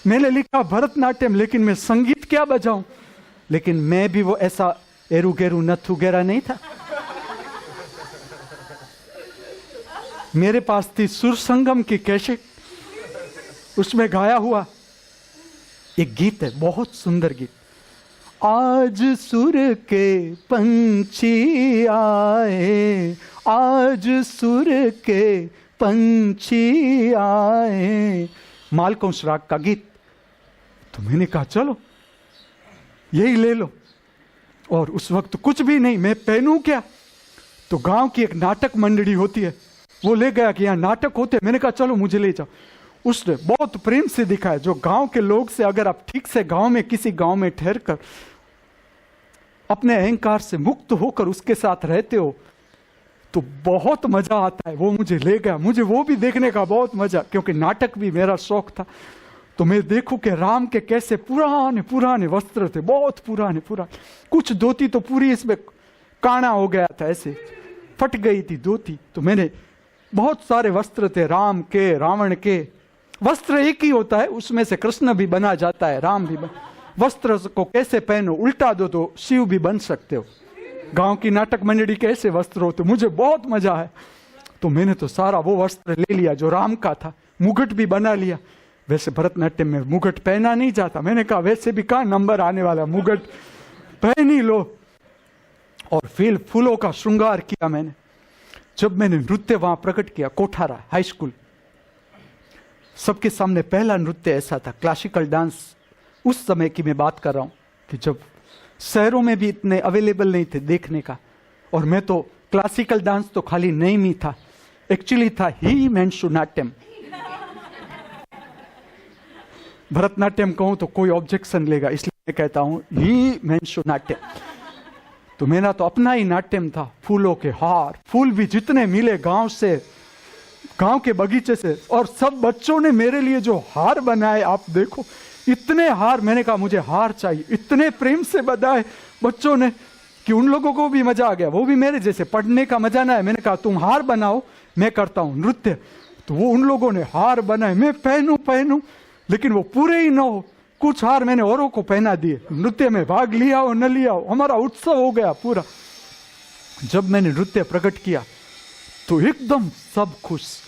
[SPEAKER 1] मैंने लिखा भरतनाट्यम, लेकिन मैं संगीत क्या बजाऊं। लेकिन मैं भी वो ऐसा एरू गेरू नथु गेरा नहीं था। मेरे पास थी सुर संगम की कैसेट, उसमें गाया हुआ एक गीत है, बहुत सुंदर गीत। आज सुर के पंछी आए, आज सुर के पंछी आए, मालकंस राग का गीत। तो मैंने कहा चलो यही ले लो। और उस वक्त कुछ भी नहीं, मैं पहनूं क्या? तो गांव की एक नाटक मंडली होती है, वो ले गया कि यहाँ नाटक होते हैं। मैंने कहा चलो मुझे ले जाओ। उसने बहुत प्रेम से दिखाया। जो गांव के लोग से अगर आप ठीक से गांव में, किसी गांव में ठहर कर अपने अहंकार से मुक्त होकर उसके साथ रहते हो तो बहुत मजा आता है। वो मुझे ले गया, मुझे वो भी देखने का बहुत मजा, क्योंकि नाटक भी मेरा शौक था। तो मैं देखूं कि राम के कैसे पुराने पुराने वस्त्र थे, बहुत पुराने पुराने। कुछ धोती तो पूरी इसमें काना हो गया था, ऐसे फट गई थी धोती। तो मैंने बहुत सारे वस्त्र थे, राम के, रावण के। वस्त्र एक ही होता है, उसमें से कृष्ण भी बना जाता है, राम भी वस्त्र को कैसे पहनो, उल्टा दो तो शिव भी बन सकते हो। गांव की नाटक मंडली कैसे वस्त्र होते, मुझे बहुत मजा है। तो मैंने तो सारा वो वस्त्र ले लिया जो राम का था, मुकुट भी बना लिया। वैसे भरतनाट्यम में मुकुट पहना नहीं जाता, मैंने कहा वैसे भी कहाँ नंबर आने वाला, मुकुट पहन ही लो। और फिर फूलों का श्रृंगार किया मैंने। जब मैंने नृत्य वहां प्रकट किया, कोठारा हाई स्कूल, सबके सामने पहला नृत्य ऐसा था, क्लासिकल डांस। उस समय की मैं बात कर रहा हूं कि जब शहरों में भी इतने अवेलेबल नहीं थे देखने का। और मैं तो क्लासिकल डांस तो खाली नेम ही था, एक्चुअली था ही मेंशु नाट्यम। भरतनाट्यम कहूं तो कोई ऑब्जेक्शन लेगा, इसलिए मैं कहता हूं ही मेंशो नाट्यम। तो मेरा तो अपना ही नाट्यम था, फूलों के हार, फूल भी जितने मिले गांव से, गांव के बगीचे से, और सब बच्चों ने मेरे लिए जो हार बनाए आप देखो, इतने हार। मैंने कहा मुझे हार चाहिए, इतने प्रेम से बनाए बच्चों ने कि उन लोगों को भी मजा आ गया, वो भी मेरे जैसे पढ़ने का मजा ना है। मैंने कहा तुम हार बनाओ, मैं करता हूं नृत्य। तो वो उन लोगों ने हार बनाए, मैं पहनूं, लेकिन वो पूरे ही ना हो। कुछ हार मैंने औरों को पहना दिए, नृत्य में भाग लिया हो न लिया हो, हमारा उत्सव हो गया पूरा। जब मैंने नृत्य प्रकट किया तो एकदम सब खुश।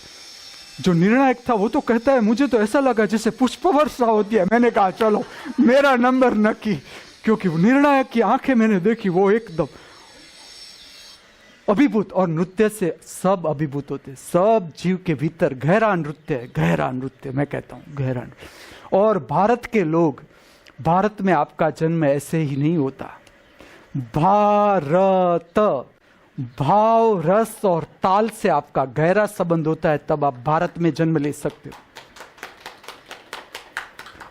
[SPEAKER 1] जो निर्णायक था वो तो कहता है मुझे तो ऐसा लगा जैसे पुष्प वर्षा होती है। मैंने कहा चलो मेरा नंबर नक्की, क्योंकि निर्णायक की आंखें मैंने देखी, वो एकदम अभिभूत। और नृत्य से सब अभिभूत होते, सब जीव के भीतर गहरा नृत्य है, गहरा नृत्य, मैं कहता हूं गहरा नृत्य। और भारत के लोग, भारत में आपका जन्म ऐसे ही नहीं होता। भारत, भाव, रस और ताल से आपका गहरा संबंध होता है, तब आप भारत में जन्म ले सकते हो।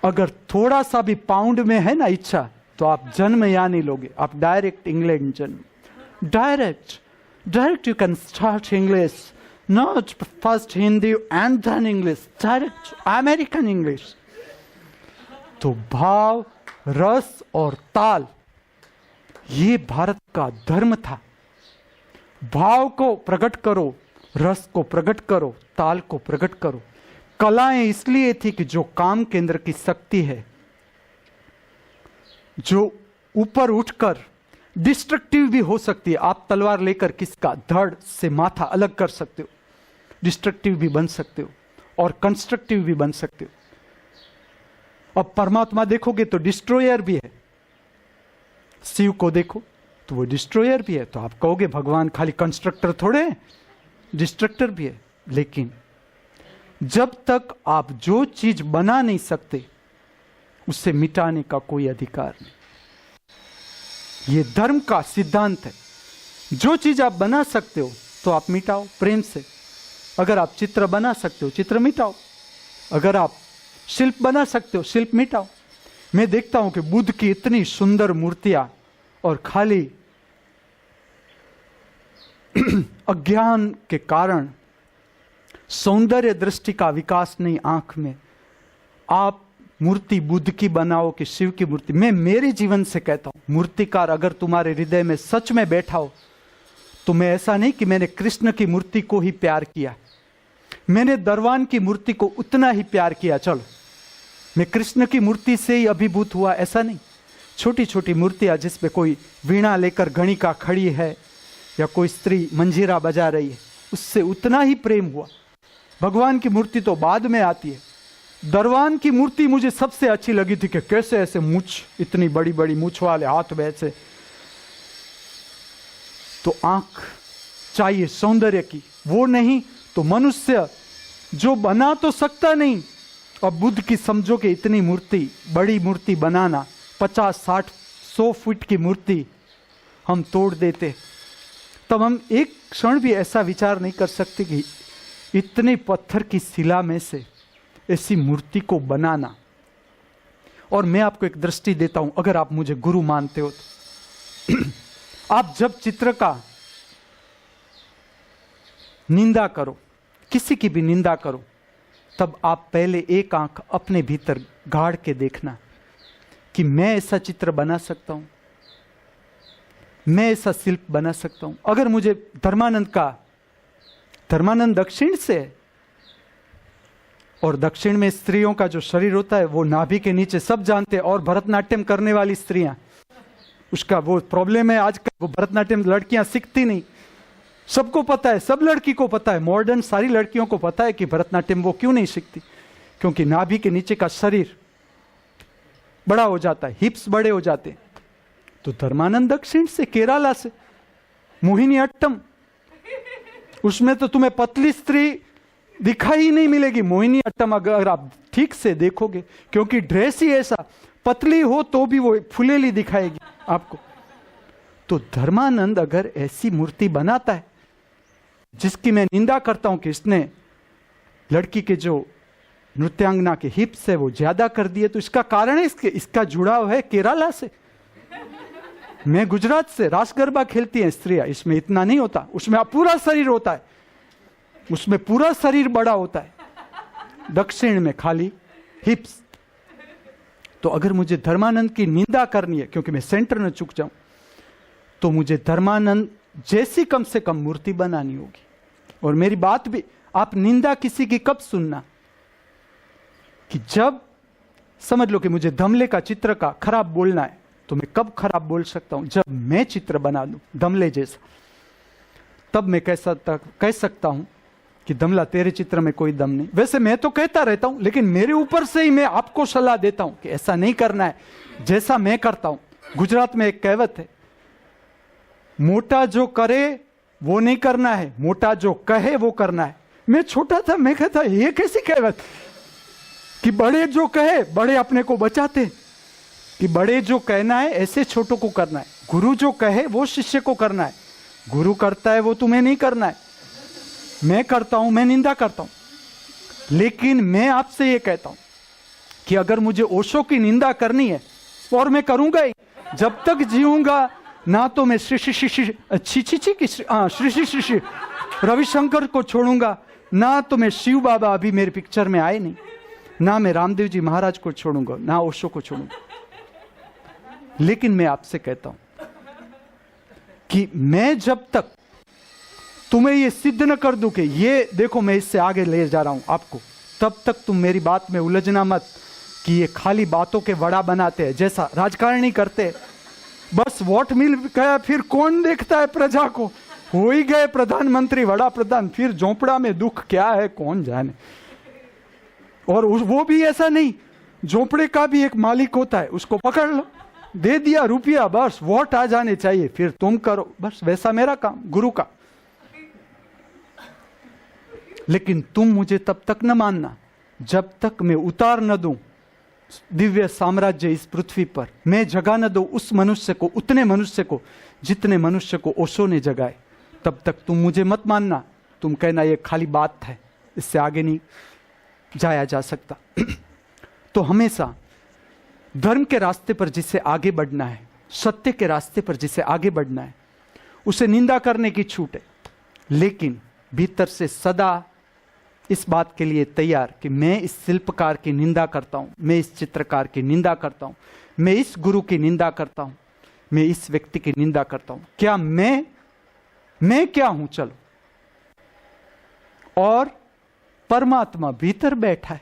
[SPEAKER 1] अगर थोड़ा सा भी पाउंड में है ना इच्छा, तो आप जन्म यहां नहीं लोगे, आप डायरेक्ट इंग्लैंड जन्म। Direct you can start English, not first Hindi and then English, direct American English. तो भाव, रस और ताल, ये भारत का धर्म था। भाव को प्रकट करो, रस को प्रकट करो, ताल को प्रकट करो। कलाएं इसलिए थी कि जो काम केंद्र की शक्ति है, जो ऊपर उठकर डिस्ट्रक्टिव भी हो सकती है। आप तलवार लेकर किसका धड़ से माथा अलग कर सकते हो, डिस्ट्रक्टिव भी बन सकते हो और कंस्ट्रक्टिव भी बन सकते हो। अब परमात्मा देखोगे तो डिस्ट्रॉयर भी है, शिव को देखो तो वो डिस्ट्रॉयर भी है। तो आप कहोगे भगवान खाली कंस्ट्रक्टर थोड़े हैं, डिस्ट्रक्टर भी है। लेकिन जब तक आप जो चीज बना नहीं सकते, उसे मिटाने का कोई अधिकार नहीं। ये धर्म का सिद्धांत है। जो चीज आप बना सकते हो तो आप मिटाओ प्रेम से। अगर आप चित्र बना सकते हो, चित्र मिटाओ। अगर आप शिल्प बना सकते हो, शिल्प मिटाओ। मैं देखता हूं कि बुद्ध की इतनी सुंदर मूर्तियां, और खाली अज्ञान के कारण सौंदर्य दृष्टि का विकास नहीं आंख में। आप मूर्ति बुद्ध की बनाओ कि शिव की मूर्ति। मैं मेरे जीवन से कहता हूं, मूर्तिकार अगर तुम्हारे हृदय में सच में बैठा हो, तो मैं ऐसा नहीं कि मैंने कृष्ण की मूर्ति को ही प्यार किया, मैंने दरवान की मूर्ति को उतना ही प्यार किया, चलो मैं कृष्ण की मूर्ति से ही अभिभूत हुआ, ऐसा नहीं। छोटी छोटी मूर्तियां जिसपे कोई वीणा लेकर गणिका खड़ी है या कोई स्त्री मंजीरा बजा रही है, उससे उतना ही प्रेम हुआ। भगवान की मूर्ति तो बाद में आती है। दरवान की मूर्ति मुझे सबसे अच्छी लगी थी कि कैसे ऐसे मूछ, इतनी बड़ी बड़ी मूछ वाले हाथ वैसे। तो आंख चाहिए सौंदर्य की, वो नहीं तो मनुष्य जो बना तो सकता नहीं। अब बुद्ध की समझो कि इतनी मूर्ति, बड़ी मूर्ति बनाना, 50, 60, 100 फीट की मूर्ति हम तोड़ देते, तब हम एक क्षण भी ऐसा विचार नहीं कर सकते कि इतने पत्थर की शिला में से ऐसी मूर्ति को बनाना। और मैं आपको एक दृष्टि देता हूं, अगर आप मुझे गुरु मानते हो तो आप जब चित्र का निंदा करो, किसी की भी निंदा करो, तब आप पहले एक आंख अपने भीतर गाड़ के देखना कि मैं ऐसा चित्र बना सकता हूं, मैं ऐसा शिल्प बना सकता हूं। अगर मुझे धर्मानंद दक्षिण से है, और दक्षिण में स्त्रियों का जो शरीर होता है वो नाभि के नीचे सब जानते हैं। और भरतनाट्यम करने वाली स्त्रियां, उसका वो प्रॉब्लम है आजकल, वो भरतनाट्यम लड़कियां सीखती नहीं। सबको पता है, सब लड़की को पता है, मॉडर्न सारी लड़कियों को पता है कि भरतनाट्यम वो क्यों नहीं सीखती, क्योंकि नाभि के नीचे का शरीर बड़ा हो जाता है, हिप्स बड़े हो जाते हैं। तो धर्मानंद दक्षिण से, केरला से, मोहिनी अट्टम, उसमें तो तुम्हें पतली स्त्री दिखाई ही नहीं मिलेगी। मोहिनी अट्टम अगर आप ठीक से देखोगे, क्योंकि ड्रेस ही ऐसा, पतली हो तो भी वो फुलेली दिखाएगी आपको। तो धर्मानंद अगर ऐसी मूर्ति बनाता है, जिसकी मैं निंदा करता हूं कि इसने लड़की के जो नृत्यांगना के हिप्स है वो ज्यादा कर दिए, तो इसका कारण है इसका जुड़ाव है केरला से। मैं गुजरात से, रास गरबा खेलती हैं स्त्रियां, इसमें इतना नहीं होता, उसमें पूरा शरीर होता है, उसमें पूरा शरीर बड़ा होता है, दक्षिण में खाली हिप्स। तो अगर मुझे धर्मानंद की निंदा करनी है, क्योंकि मैं सेंटर न चुक जाऊं, तो मुझे धर्मानंद जैसी कम से कम मूर्ति बनानी होगी। और मेरी बात भी, आप निंदा किसी की कब सुनना, कि जब समझ लो कि मुझे धमले का चित्र का खराब बोलना है, तो मैं कब खराब बोल सकता हूं, जब मैं चित्र बना दूं धमले जैसा, तब मैं कह सकता हूं कि धमला तेरे चित्र में कोई दम नहीं। वैसे मैं तो कहता रहता हूं, लेकिन मेरे ऊपर से ही मैं आपको सलाह देता हूं कि ऐसा नहीं करना है जैसा मैं करता हूं। गुजरात में एक कहावत है, मोटा जो करे वो नहीं करना है, मोटा जो कहे वो करना है। मैं छोटा था, मैं कहता ये कैसी कहावत कि बड़े जो कहे, बड़े अपने को बचाते, कि बड़े जो कहना है ऐसे छोटों को करना है, गुरु जो कहे वो शिष्य को करना है, गुरु करता है वो तुम्हें नहीं करना है। मैं करता हूं, मैं निंदा करता हूं, लेकिन मैं आपसे ये कहता हूं कि अगर मुझे ओशो की निंदा करनी है, और मैं करूंगा ही, जब तक जीऊंगा, ना तो मैं श्री श्री रविशंकर को छोड़ूंगा, ना तो मैं शिव बाबा अभी मेरी पिक्चर में आए नहीं, ना मैं रामदेव जी महाराज को छोड़ूंगा, ना ओशो को छोड़ूंगा। लेकिन मैं आपसे कहता हूं कि मैं जब तक तुम्हें ये सिद्ध न कर दूं कि ये देखो मैं इससे आगे ले जा रहा हूं आपको, तब तक तुम मेरी बात में उलझना मत कि ये खाली बातों के वड़ा बनाते हैं, जैसा राजकारणी करते, बस वोट मिल गया फिर कौन देखता है प्रजा को, हो ही गए प्रधानमंत्री वड़ा प्रधान, फिर झोंपड़ा में दुख क्या है कौन जाने। और वो भी ऐसा नहीं, झोंपड़े का भी एक मालिक होता है, उसको पकड़ लो, दे दिया रुपया, बस वोट आ जाने चाहिए, फिर तुम करो, बस वैसा मेरा काम गुरु का। लेकिन तुम मुझे तब तक न मानना जब तक मैं उतार न दूं दिव्य साम्राज्य इस पृथ्वी पर, मैं जगा न दूं उस मनुष्य को, उतने मनुष्य को जितने मनुष्य को ओशो ने जगाए, तब तक तुम मुझे मत मानना। तुम कहना ये खाली बात है, इससे आगे नहीं जाया जा सकता। तो हमेशा धर्म के रास्ते पर जिसे आगे बढ़ना है, सत्य के रास्ते पर जिसे आगे बढ़ना है, उसे निंदा करने की छूट है, लेकिन भीतर से सदा इस बात के लिए तैयार कि मैं इस शिल्पकार की निंदा करता हूं, मैं इस चित्रकार की निंदा करता हूं, मैं इस गुरु की निंदा करता हूं, मैं इस व्यक्ति की निंदा करता हूं। क्या मैं क्या हूं? चलो, और परमात्मा भीतर बैठा है।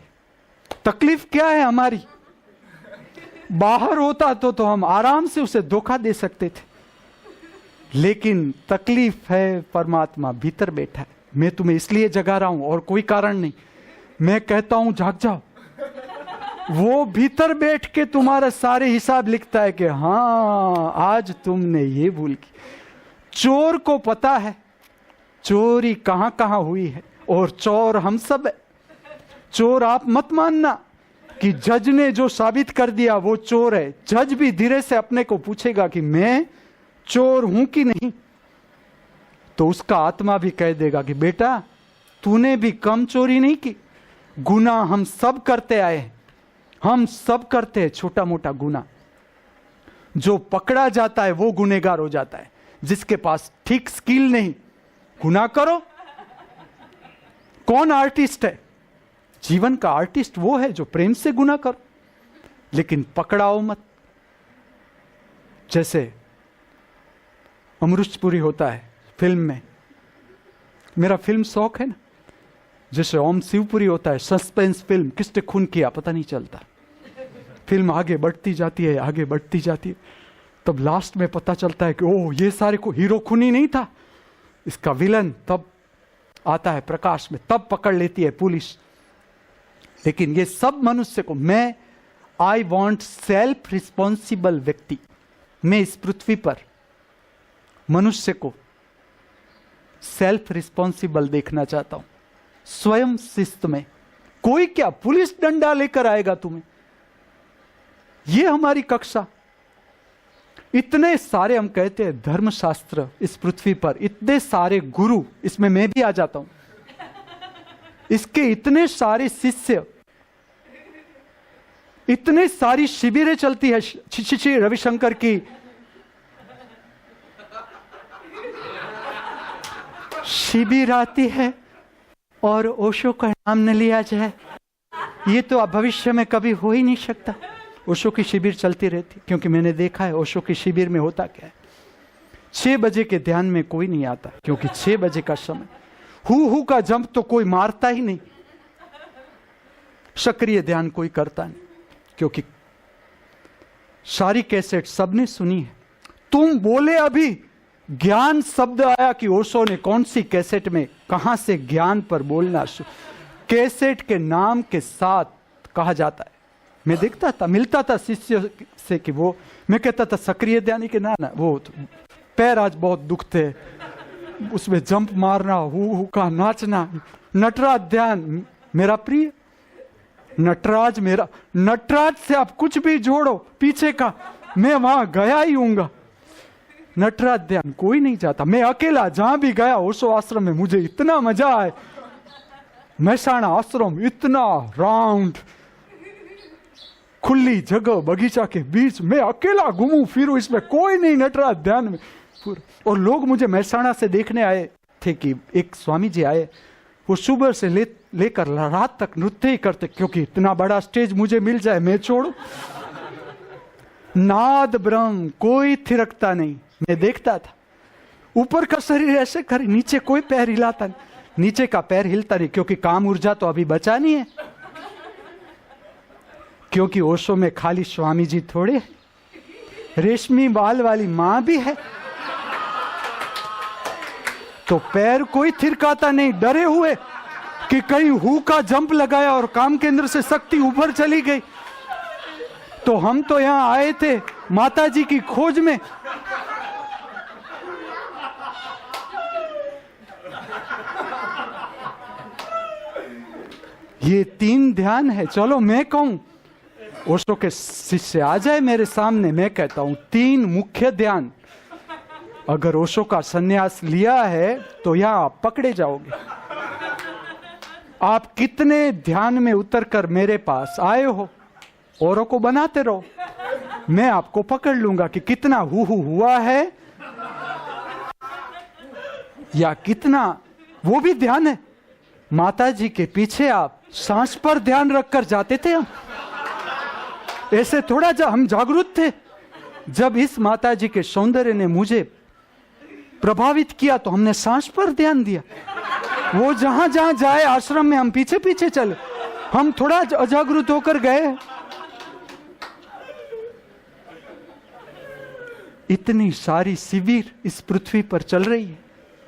[SPEAKER 1] तकलीफ क्या है हमारी? बाहर होता तो हम आराम से उसे धोखा दे सकते थे, लेकिन तकलीफ है परमात्मा भीतर बैठा है। मैं तुम्हें इसलिए जगा रहा हूं और कोई कारण नहीं। मैं कहता हूं जाग जाओ, वो भीतर बैठ के तुम्हारा सारे हिसाब लिखता है कि हाँ आज तुमने ये भूल की। चोर को पता है चोरी कहां कहां हुई है, और चोर हम सब है। चोर आप मत मानना कि जज ने जो साबित कर दिया वो चोर है। जज भी धीरे से अपने को पूछेगा कि मैं चोर हूं कि नहीं, तो उसका आत्मा भी कह देगा कि बेटा तूने भी कम चोरी नहीं की। गुनाह हम सब करते आए हैं, हम सब करते हैं छोटा मोटा गुनाह। जो पकड़ा जाता है वो गुनहगार हो जाता है, जिसके पास ठीक स्किल नहीं। गुनाह करो। कौन आर्टिस्ट है? जीवन का आर्टिस्ट वो है जो प्रेम से गुनाह करो, लेकिन पकड़ाओ मत। जैसे अमृतपुरी होता है फिल्म में, मेरा फिल्म शौक है ना, जैसे ओम शिवपुरी होता है सस्पेंस फिल्म, किसने खून किया पता नहीं चलता। फिल्म आगे बढ़ती जाती है, आगे बढ़ती जाती है, तब लास्ट में पता चलता है कि ओह ये सारे को हीरो खूनी नहीं था, इसका विलन तब आता है प्रकाश में, तब पकड़ लेती है पुलिस। लेकिन ये सब मनुष्य को आई वॉन्ट सेल्फ रिस्पॉन्सिबल व्यक्ति। मैं इस पृथ्वी पर मनुष्य को सेल्फ रिस्पॉन्सिबल देखना चाहता हूं, स्वयं शिस्त में। कोई क्या पुलिस डंडा लेकर आएगा तुम्हें? ये हमारी कक्षा। इतने सारे हम कहते हैं धर्मशास्त्र इस पृथ्वी पर, इतने सारे गुरु, इसमें मैं भी आ जाता हूं, इसके इतने सारे शिष्य, इतनी सारी शिविरें चलती है श्री रविशंकर की, शिविर आती है और ओशो का नाम न लिया जाए, ये तो अब भविष्य में कभी हो ही नहीं सकता। ओशो की शिविर चलती रहती, क्योंकि मैंने देखा है ओशो की शिविर में होता क्या है। 6 बजे के ध्यान में कोई नहीं आता, क्योंकि 6 बजे का समय हु का जंप तो कोई मारता ही नहीं, सक्रिय ध्यान कोई करता नहीं, क्योंकि सारी कैसेट सबने सुनी है। तुम बोले अभी ज्ञान शब्द आया कि ओशो ने कौन सी कैसेट में कहां से ज्ञान पर बोलना कैसेट के नाम के साथ कहा जाता है। मैं देखता था, मिलता था शिष्य से कि वो, मैं कहता था सक्रिय ध्यानी के ना वो तो पैर आज बहुत दुखते, उसमें जंप मारना, हु का नाचना, नटराज ध्यान मेरा प्रिय, नटराज मेरा, नटराज से आप कुछ भी जोड़ो पीछे का, मैं वहां गया ही हूंगा। नटराज ध्यान कोई नहीं जाता, मैं अकेला जहां भी गया ओशो आश्रम में मुझे इतना मजा आए। महसाणा आश्रम इतना राउंड, खुली जगह, बगीचा के बीच, मैं अकेला घूमू फिरू, इसमें कोई नहीं नटराज ध्यान में पूरा। और लोग मुझे महसाणा से देखने आए थे कि एक स्वामी जी आए, वो सुबह से लेकर रात तक नृत्य ही करते, क्योंकि इतना बड़ा स्टेज मुझे मिल जाए मैं छोड़ू। नाद ब्रह्म, कोई थिरकता नहीं। मैं देखता था ऊपर का शरीर ऐसे करे, नीचे कोई पैर हिलाता नहीं, नीचे का पैर हिलता नहीं, क्योंकि काम ऊर्जा तो अभी बचा नहीं है। क्योंकि ओशो में खाली स्वामी जी थोड़े, रेशमी बाल वाली मां भी है, तो पैर कोई थिरकाता नहीं, डरे हुए कि कहीं हु का जंप लगाया और काम केंद्र से शक्ति ऊपर चली गई। तो हम तो यहां आए थे माता जी की खोज में। ये 3 ध्यान है। चलो मैं कहूं, ओशो के शिष्य आ जाए मेरे सामने, मैं कहता हूं 3 मुख्य ध्यान। अगर ओशो का संन्यास लिया है तो यहां आप पकड़े जाओगे। आप कितने ध्यान में उतरकर मेरे पास आए हो, औरों को बनाते रहो, मैं आपको पकड़ लूंगा कि कितना हुआ है या कितना वो भी ध्यान है। माता जी के पीछे आप सांस पर ध्यान रखकर जाते थे, हम ऐसे थोड़ा हम जागरूक थे। जब इस माता जी के सौंदर्य ने मुझे प्रभावित किया तो हमने सांस पर ध्यान दिया। वो जहां जहां जाए आश्रम में हम पीछे पीछे चले, हम थोड़ा अजागरूक होकर गए। इतनी सारी शिविर इस पृथ्वी पर चल रही है,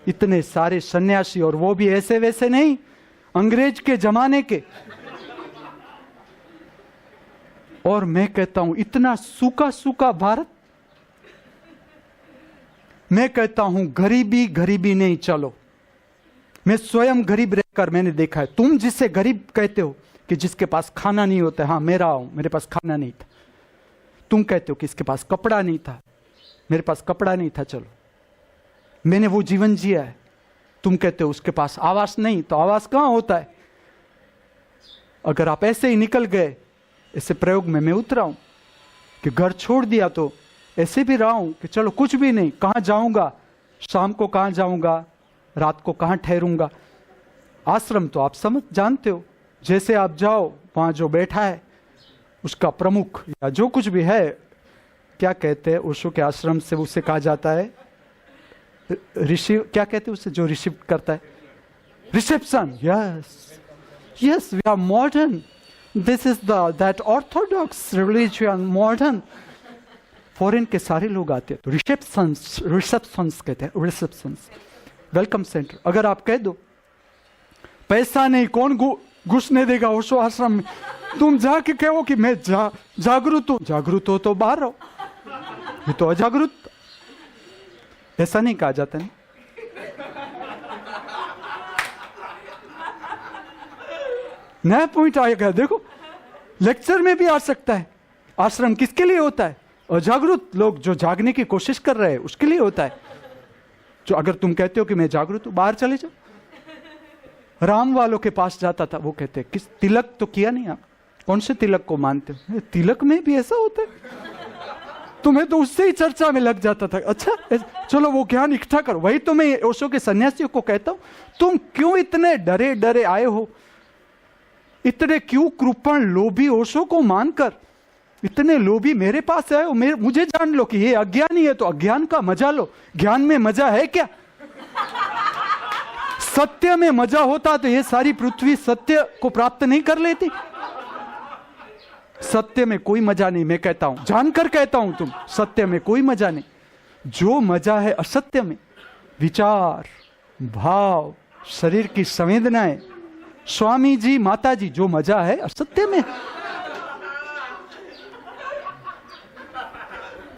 [SPEAKER 1] इतने सारे सन्यासी, और वो भी ऐसे वैसे नहीं, अंग्रेज के जमाने के। और मैं कहता हूं इतना सूखा सूखा भारत। मैं कहता हूं गरीबी गरीबी नहीं, चलो मैं स्वयं गरीब रहकर मैंने देखा है। तुम जिसे गरीब कहते हो कि जिसके पास खाना नहीं होता, हाँ मेरा हूं, मेरे पास खाना नहीं था। तुम कहते हो कि इसके पास कपड़ा नहीं था, मेरे पास कपड़ा नहीं था, चलो मैंने वो जीवन जिया है। तुम कहते हो उसके पास आवास नहीं, तो आवास कहां होता है? अगर आप ऐसे ही निकल गए, ऐसे प्रयोग में मैं उतरा हूं कि घर छोड़ दिया तो ऐसे भी रहा हूं कि चलो कुछ भी नहीं, कहां जाऊंगा, शाम को कहां जाऊंगा, रात को कहां ठहरूंगा। आश्रम तो आप समझ जानते हो, जैसे आप जाओ वहां जो बैठा है उसका प्रमुख या जो कुछ भी है, क्या कहते हैं ओशो के आश्रम से उसे कहा जाता है ऋषि, क्या कहते हैं उसे जो रिसीव करता है, reception. Yes we are modern, this is that orthodox religion modern. Foreign के सारे लोग आते हैं तो रिसेप्शंस कहते हैं, रिसेप्शंस, वेलकम सेंटर। अगर आप कह दो पैसा नहीं, कौन घुसने देगा ओशो आश्रम में, तुम जाके कहो कि मैं जागरूक हूं, जागरूक हो तो बाहर रहो, ये तो अजागरूक। ऐसा नहीं कहा जाता है। नया पॉइंट आएगा, देखो लेक्चर में भी आ सकता है। आश्रम किसके लिए होता है? अजागरूक लोग जो जागने की कोशिश कर रहे हैं उसके लिए होता है। जो अगर तुम कहते हो कि मैं जागरूक हूं, बाहर चले जाओ। राम वालों के पास जाता था, वो कहते किस तिलक तो किया नहीं आप, कौन से तिलक को मानते हो? तिलक में भी ऐसा होता है? तुम्हें तो उससे ही चर्चा में लग जाता था। अच्छा चलो वो ज्ञान इकट्ठा करो। वही तो मैं ओशो के सन्यासियों को कहता हूं, तुम क्यों इतने डरे डरे आए हो? इतने क्यों कृपण लोभी ओशो को मानकर इतने लोभी मेरे पास आए हो? मुझे जान लो कि ये अज्ञानी है, तो अज्ञान का मजा लो। ज्ञान में मजा है क्या? सत्य में मजा होता तो ये सारी पृथ्वी सत्य को प्राप्त नहीं कर लेती। सत्य में कोई मजा नहीं, मैं कहता हूं, जानकर कहता हूं, तुम सत्य में कोई मजा नहीं। जो मजा है असत्य में, विचार, भाव, शरीर की संवेदनाएं, स्वामी जी, माता जी, जो मजा है असत्य में।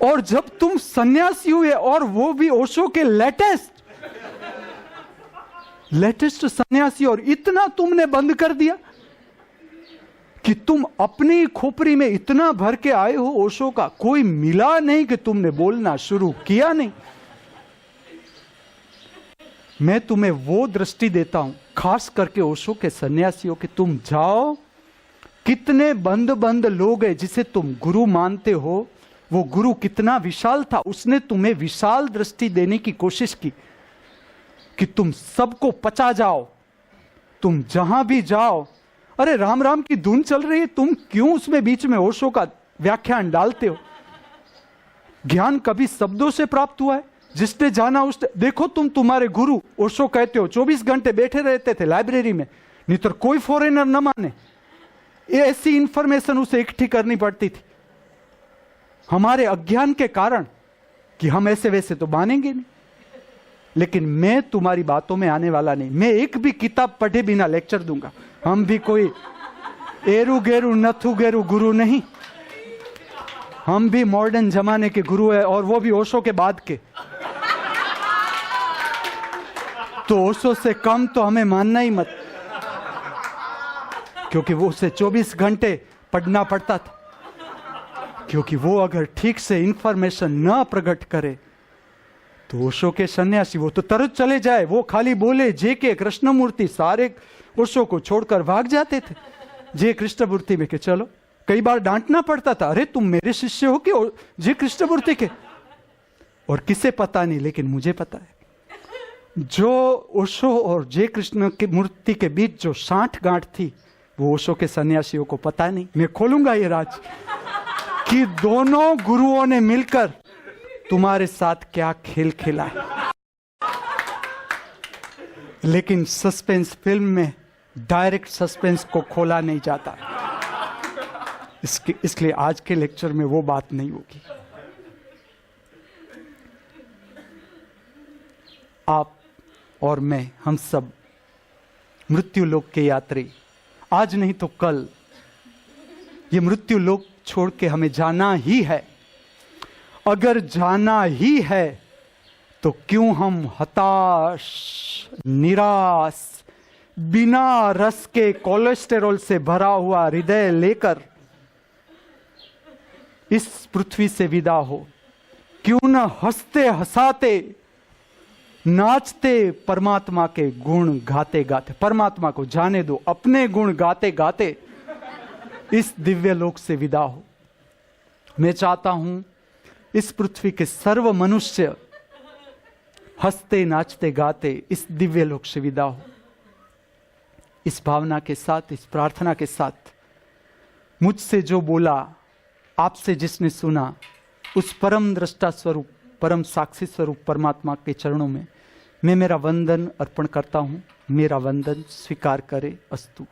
[SPEAKER 1] और जब तुम सन्यासी हुए, और वो भी ओशो के लेटेस्ट सन्यासी, और इतना तुमने बंद कर दिया कि तुम अपनी खोपड़ी में इतना भर के आए हो ओशो का, कोई मिला नहीं कि तुमने बोलना शुरू किया नहीं। मैं तुम्हें वो दृष्टि देता हूं, खास करके ओशो के सन्यासियों, कि तुम जाओ, कितने बंद बंद लोग हैं जिसे तुम गुरु मानते हो, वो गुरु कितना विशाल था, उसने तुम्हें विशाल दृष्टि देने की कोशिश की कि तुम सबको पचा जाओ, तुम जहां भी जाओ। अरे राम राम की धुन चल रही है, तुम क्यों उसमें बीच में ओशो का व्याख्यान डालते हो? ज्ञान कभी शब्दों से प्राप्त हुआ है? जिसने जाना उसने, देखो तुम, तुम्हारे गुरु ओशो कहते हो 24 घंटे बैठे रहते थे लाइब्रेरी में, नहीं तो कोई फॉरेनर न माने। ऐसी इंफॉर्मेशन उसे इकट्ठी करनी पड़ती थी हमारे अज्ञान के कारण, कि हम ऐसे वैसे तो मानेंगे नहीं। लेकिन मैं तुम्हारी बातों में आने वाला नहीं। मैं एक भी किताब पढ़े बिना लेक्चर दूंगा। हम भी कोई एरू गेरू नथु गेरू गुरु नहीं, हम भी मॉडर्न जमाने के गुरु है, और वो भी ओशो के बाद के। तो ओशो से कम तो हमें मानना ही मत, क्योंकि वो उसे 24 घंटे पढ़ना पड़ता था। क्योंकि वो अगर ठीक से इंफॉर्मेशन न प्रकट करे तो ओशो के सन्यासी, वो तो तुरंत चले जाए, वो खाली बोले जेके कृष्णमूर्ति, सारे ओशो को छोड़कर भाग जाते थे। जे कृष्णमूर्ति में के चलो, कई बार डांटना पड़ता था, अरे तुम मेरे शिष्य हो कि जे कृष्णमूर्ति के? और किसे पता नहीं, लेकिन मुझे पता है। जो ओशो और जे कृष्ण की मूर्ति के बीच जो साठ गांठ थी, वो ओशो के सन्यासियों को पता नहीं। मैं खोलूंगा ये राज कि दोनों गुरुओं ने मिलकर तुम्हारे साथ क्या खेल खेला है। लेकिन सस्पेंस फिल्म में डायरेक्ट सस्पेंस को खोला नहीं जाता, इसलिए आज के लेक्चर में वो बात नहीं होगी। आप और मैं, हम सब मृत्यु लोक के यात्री, आज नहीं तो कल ये मृत्यु लोक छोड़ के हमें जाना ही है। अगर जाना ही है तो क्यों हम हताश, निराश, बिना रस के कोलेस्टेरॉल से भरा हुआ हृदय लेकर इस पृथ्वी से विदा हो? क्यों न हंसते हंसाते, नाचते, परमात्मा के गुण गाते गाते, परमात्मा को जाने दो, अपने गुण गाते गाते इस दिव्य लोक से विदा हो। मैं चाहता हूं इस पृथ्वी के सर्व मनुष्य हंसते नाचते गाते इस दिव्य लोक से विदा हो। इस भावना के साथ, इस प्रार्थना के साथ, मुझसे जो बोला, आपसे जिसने सुना, उस परम दृष्टा स्वरूप, परम साक्षी स्वरूप परमात्मा के चरणों में मैं मेरा वंदन अर्पण करता हूं। मेरा वंदन स्वीकार करे। अस्तु।